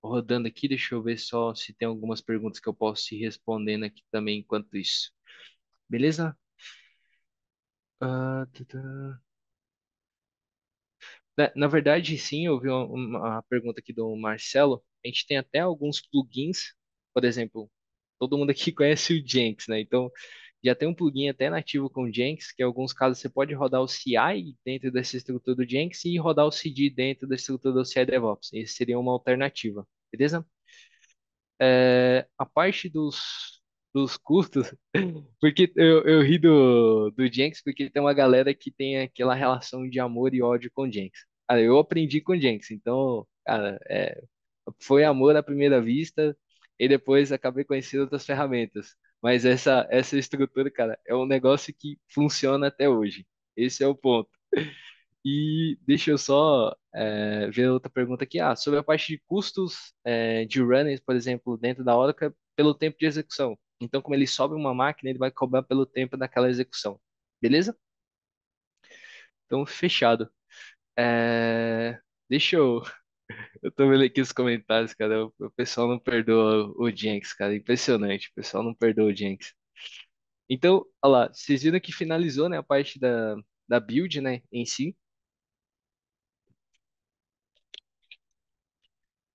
rodando aqui, deixa eu ver só se tem algumas perguntas que eu posso ir respondendo aqui também enquanto isso. Beleza? Ah, na verdade, sim, eu vi uma pergunta aqui do Marcelo. A gente tem até alguns plugins, por exemplo, todo mundo aqui conhece o Jenkins, né? Então, já tem um plugin até nativo com o Jenkins, que em alguns casos você pode rodar o CI dentro dessa estrutura do Jenkins e rodar o CD dentro da estrutura do CI DevOps. Esse seria uma alternativa, beleza? A parte dos custos, porque eu ri do Jenks, porque tem uma galera que tem aquela relação de amor e ódio com o Jenks. Cara, eu aprendi com o Jenks, então, cara, foi amor à primeira vista e depois acabei conhecendo outras ferramentas. Mas essa estrutura, cara, é um negócio que funciona até hoje. Esse é o ponto. E deixa eu só ver outra pergunta aqui. Sobre a parte de custos de runners, por exemplo, dentro da Oracle, pelo tempo de execução. Então, como ele sobe uma máquina, ele vai cobrar pelo tempo daquela execução. Beleza? Então, fechado. É, deixa eu. Eu tô vendo aqui os comentários, cara. O pessoal não perdoa o Jenks, cara. Impressionante. O pessoal não perdoa o Jenks. Então, olha lá. Vocês viram que finalizou, né, a parte da build, né, em si.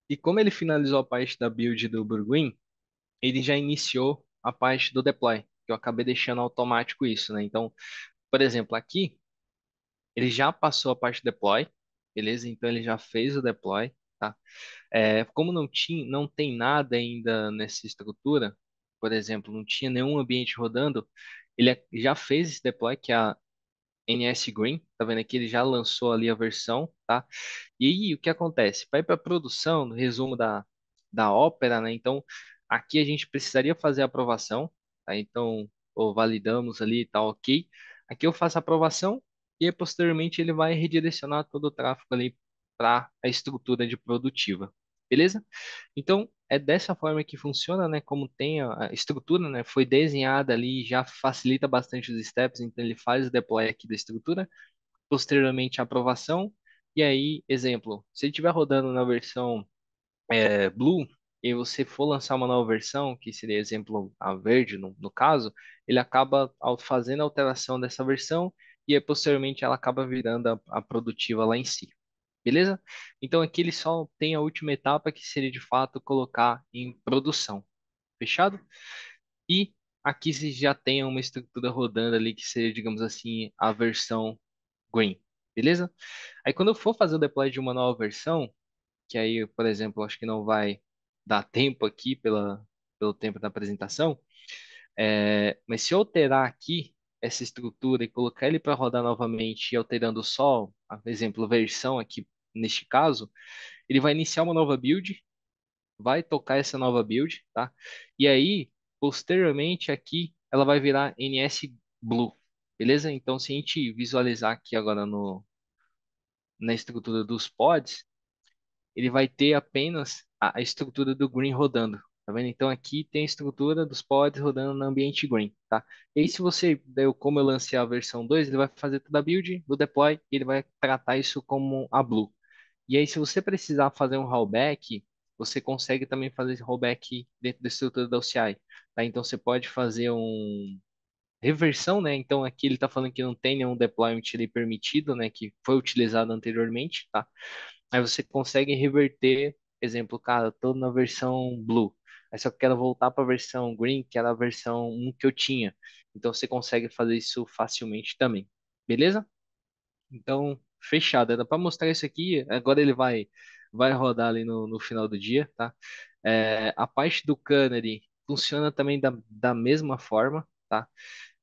E como ele finalizou a parte da build do Burguin, ele já iniciou a parte do deploy, que eu acabei deixando automático isso, né? Então, por exemplo, aqui ele já passou a parte deploy, beleza? Então ele já fez o deploy, tá? Como não tem nada ainda nessa estrutura, por exemplo, não tinha nenhum ambiente rodando, ele já fez esse deploy, que é a NS Green, tá vendo aqui? Ele já lançou ali a versão, tá? E aí, o que acontece? Vai para produção, no resumo da ópera, né? Então, aqui a gente precisaria fazer a aprovação, tá? Então, ou validamos ali, tá ok. Aqui eu faço a aprovação e aí, posteriormente ele vai redirecionar todo o tráfego ali para a estrutura de produtiva, beleza? Então, é dessa forma que funciona, né? Como tem a estrutura, né? Foi desenhada ali, já facilita bastante os steps, então ele faz o deploy aqui da estrutura, posteriormente a aprovação, e aí, exemplo, se ele estiver rodando na versão Blue, e você for lançar uma nova versão, que seria exemplo a verde no caso, ele acaba fazendo a alteração dessa versão, e aí posteriormente ela acaba virando a produtiva lá em si. Beleza? Então aqui ele só tem a última etapa que seria de fato colocar em produção. Fechado? E aqui você já tem uma estrutura rodando ali que seria, digamos assim, a versão Green. Beleza? Aí quando eu for fazer o deploy de uma nova versão, que aí, por exemplo, acho que não vai dar tempo aqui pelo tempo da apresentação, mas se eu alterar aqui essa estrutura e colocar ele para rodar novamente e alterando só, por exemplo, versão aqui neste caso, ele vai iniciar uma nova build, vai tocar essa nova build, tá? E aí, posteriormente aqui, ela vai virar NS Blue, beleza? Então, se a gente visualizar aqui agora na estrutura dos pods, ele vai ter apenas a estrutura do green rodando. Tá vendo? Então aqui tem a estrutura dos pods rodando no ambiente green, tá? E aí se você, como eu lancei a versão 2, ele vai fazer toda a build, do deploy, e ele vai tratar isso como a blue. E aí se você precisar fazer um rollback, você consegue também fazer esse rollback dentro da estrutura da OCI, tá? Então você pode fazer reversão, né? Então aqui ele está falando que não tem nenhum deployment ali permitido, né? Que foi utilizado anteriormente, tá? Aí você consegue reverter, exemplo, cara, tô na versão Blue. Aí só que eu quero voltar para a versão Green, que era a versão 1 que eu tinha. Então você consegue fazer isso facilmente também. Beleza? Então, fechado. Era para mostrar isso aqui. Agora ele vai rodar ali no final do dia, tá? A parte do Canary funciona também da mesma forma, tá?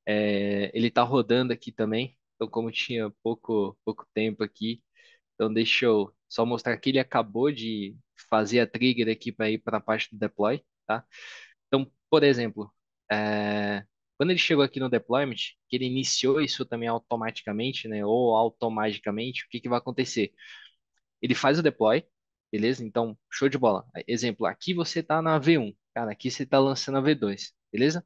Ele tá rodando aqui também. Então, como tinha pouco tempo aqui, então deixa eu só mostrar que ele acabou de fazer a trigger aqui para ir para a parte do deploy, tá? Então, por exemplo, é, quando ele chegou aqui no deployment, que ele iniciou isso também automaticamente, né, ou automagicamente, o que que vai acontecer? Ele faz o deploy, beleza? Então, show de bola. Exemplo, aqui você está na V1, cara, aqui você está lançando a V2, beleza?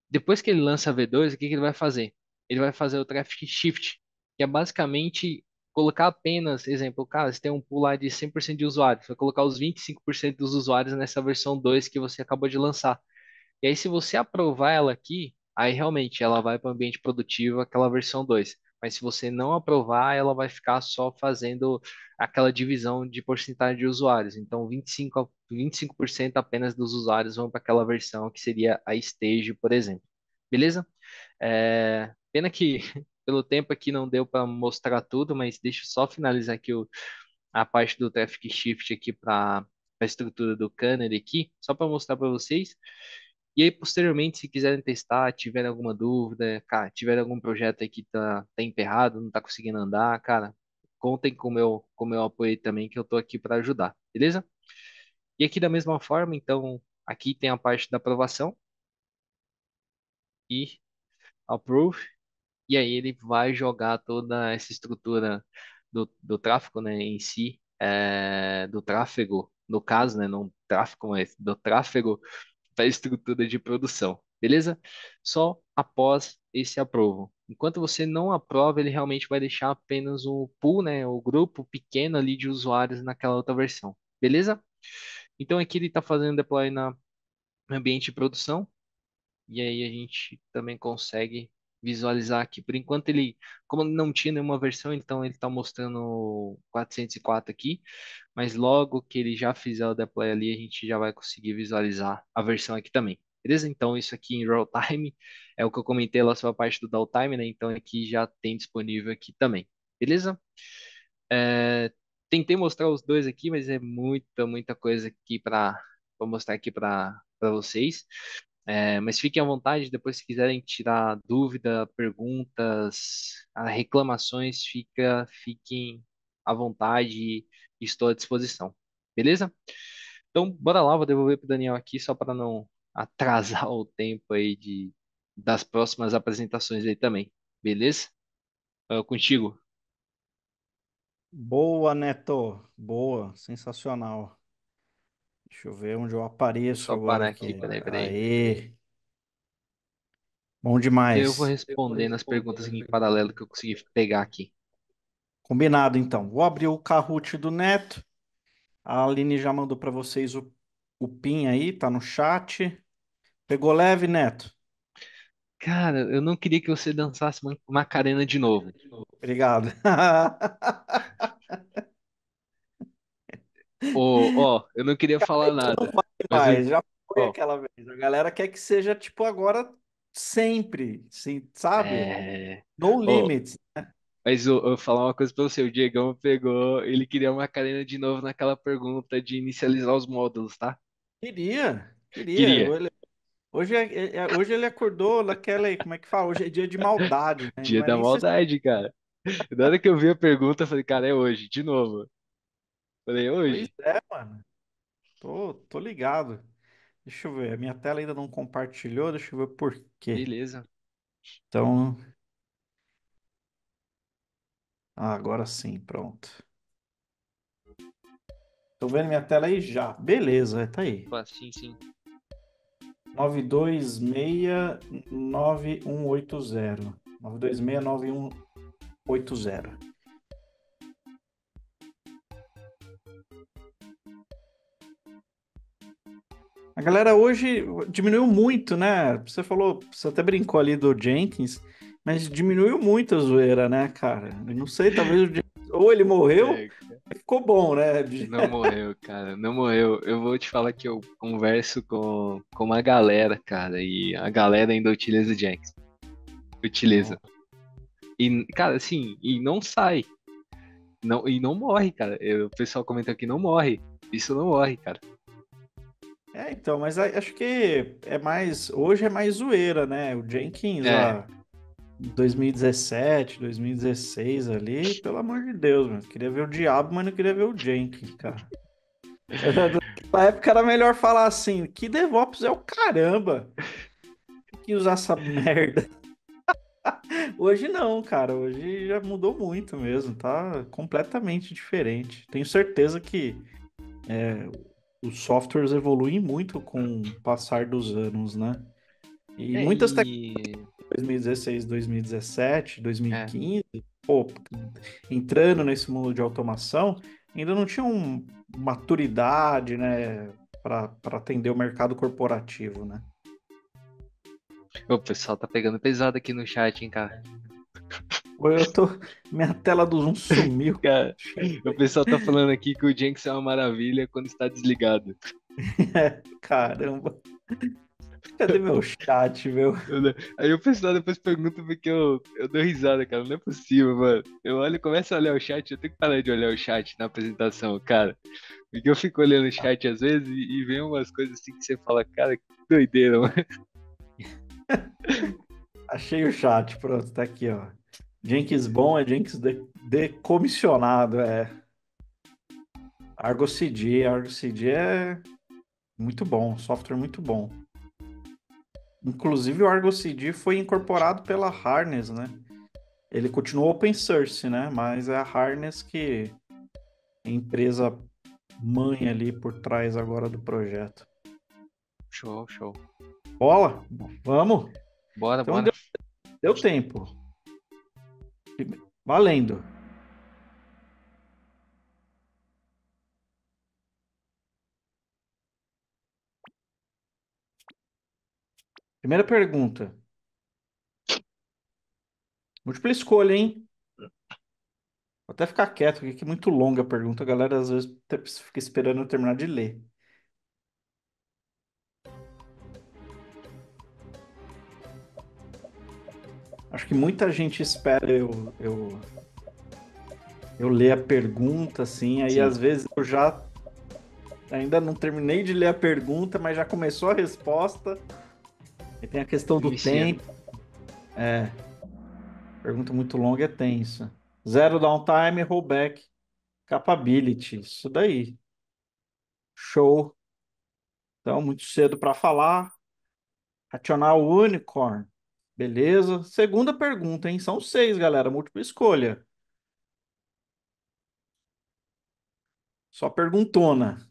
Depois que ele lança a V2, o que que ele vai fazer? Ele vai fazer o traffic shift, que é basicamente colocar apenas, exemplo, cara, você tem um pool lá de 100% de usuários, vai colocar os 25% dos usuários nessa versão 2 que você acabou de lançar. E aí, se você aprovar ela aqui, aí realmente ela vai para o ambiente produtivo, aquela versão 2. Mas se você não aprovar, ela vai ficar só fazendo aquela divisão de porcentagem de usuários. Então, 25% apenas dos usuários vão para aquela versão que seria a Stage, por exemplo. Beleza? Pena que pelo tempo aqui não deu para mostrar tudo, mas deixa eu só finalizar aqui a parte do Traffic Shift aqui para a estrutura do Canary aqui, só para mostrar para vocês. E aí, posteriormente, se quiserem testar, tiverem alguma dúvida, cara, tiverem algum projeto aí que tá emperrado, não tá conseguindo andar, cara, contem com o meu apoio também, que eu tô aqui para ajudar, beleza? E aqui da mesma forma, então, aqui tem a parte da aprovação e approve, e aí ele vai jogar toda essa estrutura do tráfego, né, em si, do tráfego, no caso, né, não tráfego, mas do tráfego para a estrutura de produção, beleza? Só após esse aprovo. Enquanto você não aprova, ele realmente vai deixar apenas o pool, né, o grupo pequeno ali de usuários naquela outra versão, beleza? Então aqui ele está fazendo deploy no ambiente de produção, e aí a gente também consegue visualizar aqui. Por enquanto ele, como não tinha nenhuma versão, então ele está mostrando o 404 aqui, mas logo que ele já fizer o deploy ali, a gente já vai conseguir visualizar a versão aqui também. Beleza? Então isso aqui em real time é o que eu comentei lá sobre a parte do downtime, né? Então aqui já tem disponível aqui também. Beleza? É, Tentei mostrar os dois aqui, mas é muita coisa aqui para mostrar aqui para vocês. Mas fiquem à vontade, depois se quiserem tirar dúvida, perguntas, reclamações, fiquem à vontade, estou à disposição. Beleza? Então, bora lá, vou devolver para o Daniel aqui só para não atrasar o tempo aí das próximas apresentações aí também. Beleza? Contigo.
Boa, Neto. Boa, sensacional. Deixa eu ver onde eu apareço
Só
agora
parar aqui,
aqui.
peraí.
Aê, bom
Eu vou
demais.
respondendo as perguntas em paralelo que eu consegui pegar aqui.
Combinado, então. Vou abrir o Kahoot do Neto. A Aline já mandou para vocês o PIN aí, tá no chat. Pegou leve, Neto?
Cara, eu não queria que você dançasse Macarena de novo.
Obrigado.
Ó, eu não queria falar nada, mas
Mas já foi
ó,
aquela vez. A galera quer que seja tipo agora sempre, sim, sabe?
é,
No
ó,
limits.
mas eu vou falar uma coisa pra você, o Diegão pegou, ele queria Macarena de novo naquela pergunta de inicializar os módulos, tá?
Queria.
Queria.
Hoje ele acordou naquela, como é que fala? Hoje é dia de maldade, né?
Dia
Não é
da
nem sexta.
maldade, cara. Na hora que eu vi a pergunta, eu falei, cara, é hoje, de novo. Falei, é
Pois
hoje.
é, mano. Tô ligado. Deixa eu ver. A minha tela ainda não compartilhou. Deixa eu ver por quê.
Beleza.
Então, agora sim, pronto. Tô vendo minha tela aí já. Beleza, tá aí.
Opa, sim, sim.
9269180. 9269180. A galera hoje diminuiu muito, né? Você falou, você até brincou ali do Jenkins, mas diminuiu muito a zoeira, né, cara? Eu não sei, talvez ou ele morreu,
É.
ficou bom, né?
Não morreu, cara. Não morreu. Eu vou te falar que eu converso com uma galera, cara, e a galera ainda utiliza o Jenks. Utiliza.
Não.
E, cara, assim, e não sai. Não, e não morre, cara. O pessoal comenta que não morre. Isso não morre, cara.
É, então, mas acho que é mais. Hoje é mais zoeira, né? O Jenkins
É.
lá, 2017, 2016 ali, pelo amor de Deus, mano. Queria ver o diabo, mas não queria ver o Jenkins, cara. Na época era melhor falar assim, que DevOps é o caramba que usar essa merda. Hoje não, cara. Hoje já mudou muito mesmo, tá completamente diferente. Tenho certeza que os softwares evoluem muito com o passar dos anos, né? E
É,
muitas tecnologias
e.
2016, 2017,
É.
2015, pô, entrando nesse mundo de automação, ainda não tinham maturidade, né, para atender o mercado corporativo, né?
O pessoal tá pegando pesado aqui no chat, hein, cara.
Pô, minha tela do Zoom sumiu.
Cara, o pessoal tá falando aqui que o Jenks é uma maravilha quando está desligado.
Caramba, cadê meu chat, meu?
Aí o pessoal depois pergunta porque eu dou risada, cara. Não é possível, mano. Eu olho, começo a olhar o chat, eu tenho que parar de olhar o chat na apresentação, cara. Porque eu fico olhando o chat às vezes e vem umas coisas assim que você fala, cara, que doideira, mano.
Achei o chat, pronto, tá aqui, ó. Jenkins bom é Jenkins decomissionado, é. Argo CD, Argo CD é muito bom, software muito bom. Inclusive o Argo CD foi incorporado pela Harness, né? Ele continua open source, né? Mas é a Harness que é a empresa mãe ali por trás agora do projeto.
Show, show.
Bola? Vamos?
Bora,
Então
bora.
deu tempo. Valendo. Primeira pergunta. Múltipla escolha, hein? Vou até ficar quieto aqui, que é muito longa a pergunta. A galera às vezes fica esperando eu terminar de ler. Acho que muita gente espera eu ler a pergunta, assim, aí
Sim.
às vezes eu já ainda não terminei de ler a pergunta, mas já começou a resposta. E tem a questão do
Inicia.
tempo. É, pergunta muito longa é tensa. Zero downtime, rollback, capability. Isso daí. Show. Então, muito cedo para falar. Rational Unicorn. Beleza. Segunda pergunta, hein? São seis, galera. Múltipla escolha. Só perguntona.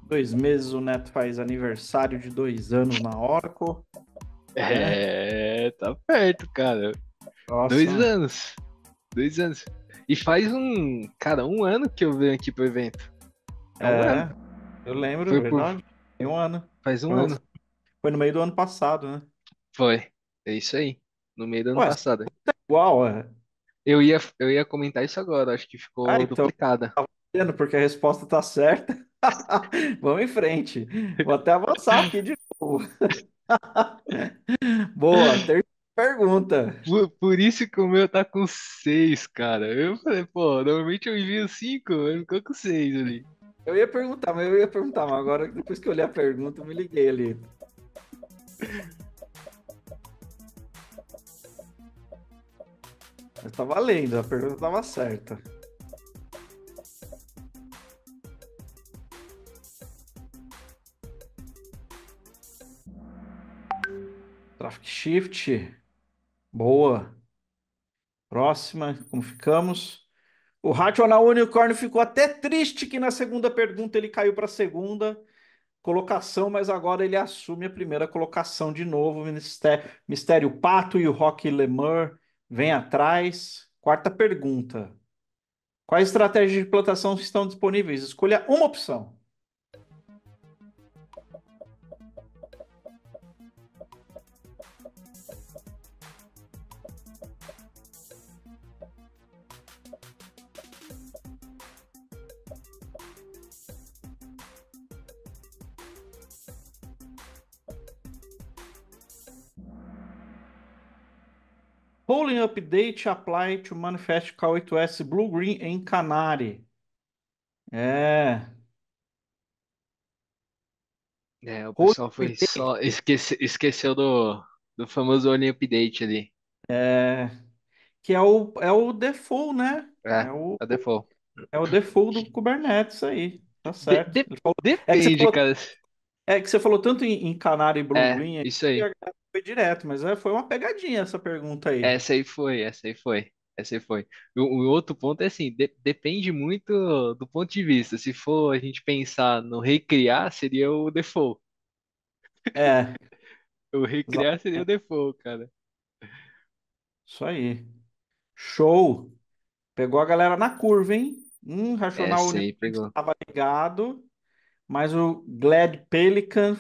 2 meses o Neto faz aniversário de 2 anos na Oracle, né?
É, tá perto, cara. Dois
Próxima.
anos. 2 anos. E faz cara, 1 ano que eu venho aqui pro evento. É 1 ano.
É, eu lembro, é
Foi por,
verdade. Tem um ano.
faz um
Foi,
ano.
foi no meio do ano passado, né?
Foi. É isso aí. No meio do ano
Ué,
passado.
igual, é.
Eu ia comentar isso agora, acho que
Ah,
ficou
então,
duplicada.
tá vendo? Porque a resposta tá certa. Vamos em frente. Vou até avançar aqui de novo. Boa, terceira pergunta.
Por isso que o meu tá com 6, cara. Eu falei, pô, normalmente eu envio 5, ele ficou com 6 ali.
Eu ia perguntar, mas agora, depois que eu olhei a pergunta, eu me liguei ali. Mas tá valendo, a pergunta tava certa. Traffic Shift, boa. Próxima, como ficamos? O Rational Unicorn ficou até triste que na segunda pergunta ele caiu para a segunda colocação, mas agora ele assume a primeira colocação de novo. Mistério Pato e o Rock Lemur vem atrás. Quarta pergunta. Quais estratégias de plantação estão disponíveis? Escolha uma opção. Polling update apply to manifest K8S Blue Green em Canary. É.
É, o
Polling
pessoal foi
update.
só esqueceu do famoso Only Update ali.
É. Que é o default, né?
É, a default.
É o default do Kubernetes aí. Tá certo. Ele falou, é que você
Depende,
falou,
cara.
é que você falou tanto em Canary e Blue
É,
Green aí,
isso
que a
aí.
galera foi direto, mas foi uma pegadinha essa pergunta aí.
Essa aí foi. O outro ponto é assim, depende muito do ponto de vista. Se for a gente pensar no recriar, seria o default.
É,
O recriar seria o
exatamente.
default, cara.
Isso aí. Show. Pegou a galera na curva, hein? Rational
Essa aí
United
pegou.
estava ligado, mas o Glad Pelican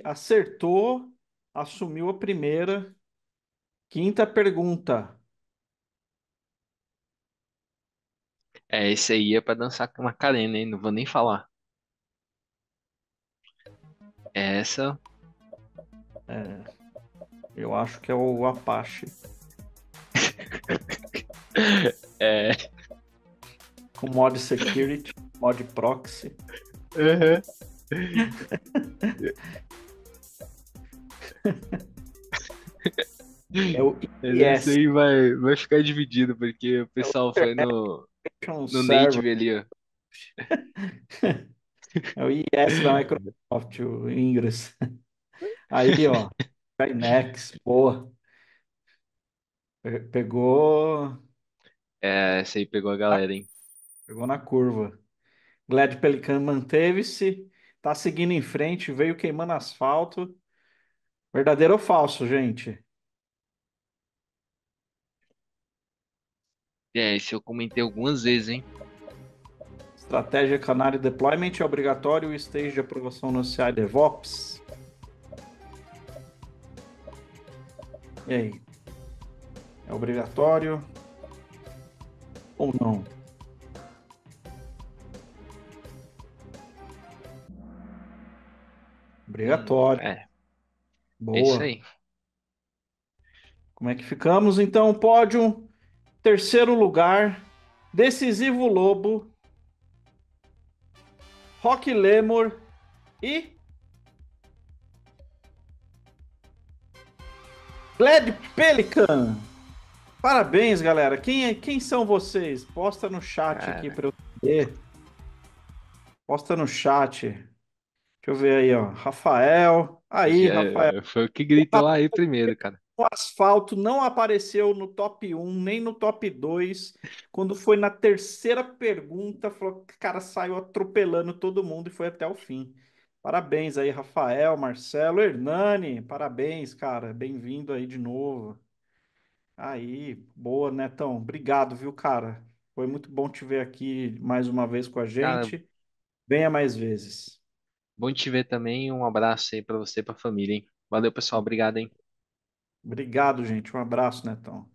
acertou, assumiu a primeira. Quinta pergunta.
É, esse aí é pra dançar com uma Macarena, hein? Não vou nem falar. Essa
É, eu acho que é o Apache,
é.
com mod security, mod proxy.
Uhum.
É o
Mas essa
IIS,
aí vai ficar dividido, porque o
é o
pessoal foi
Information
no
Server.
Native ali, ó.
É o IIS da Microsoft, o Ingress. Aí, ó, Kinex, boa. Pegou,
É, essa aí pegou a galera, hein?
pegou na curva. Glad Pelican manteve-se, tá seguindo em frente, veio queimando asfalto. Verdadeiro ou falso, gente?
É, esse eu comentei algumas vezes, hein?
Estratégia Canary Deployment é obrigatório, o stage de aprovação no CI DevOps. E aí, é obrigatório ou não? Obrigatório.
É isso
Boa.
aí.
Como é que ficamos então? Pódio, terceiro lugar, Decisivo Lobo, Rock Lemur e Glad Pelican. Parabéns, galera. Quem são vocês? Posta no chat aqui
Cara,
para eu ver. Posta no chat. Deixa eu ver aí, ó. Rafael. Aí, Rafael.
foi o que gritou aí primeiro, cara.
O asfalto não apareceu no top um nem no top 2. Quando foi na terceira pergunta, falou que o cara saiu atropelando todo mundo e foi até o fim. Parabéns aí, Rafael, Marcelo, Hernani. Parabéns, cara. Bem-vindo aí de novo. Aí, boa, Netão. Obrigado, viu, cara? Foi muito bom te ver aqui mais uma vez com a
Cara,
gente. Venha mais vezes.
bom te ver também. Um abraço aí pra você e pra família, hein? Valeu, pessoal. Obrigado, hein?
Obrigado, gente. Um abraço, Netão.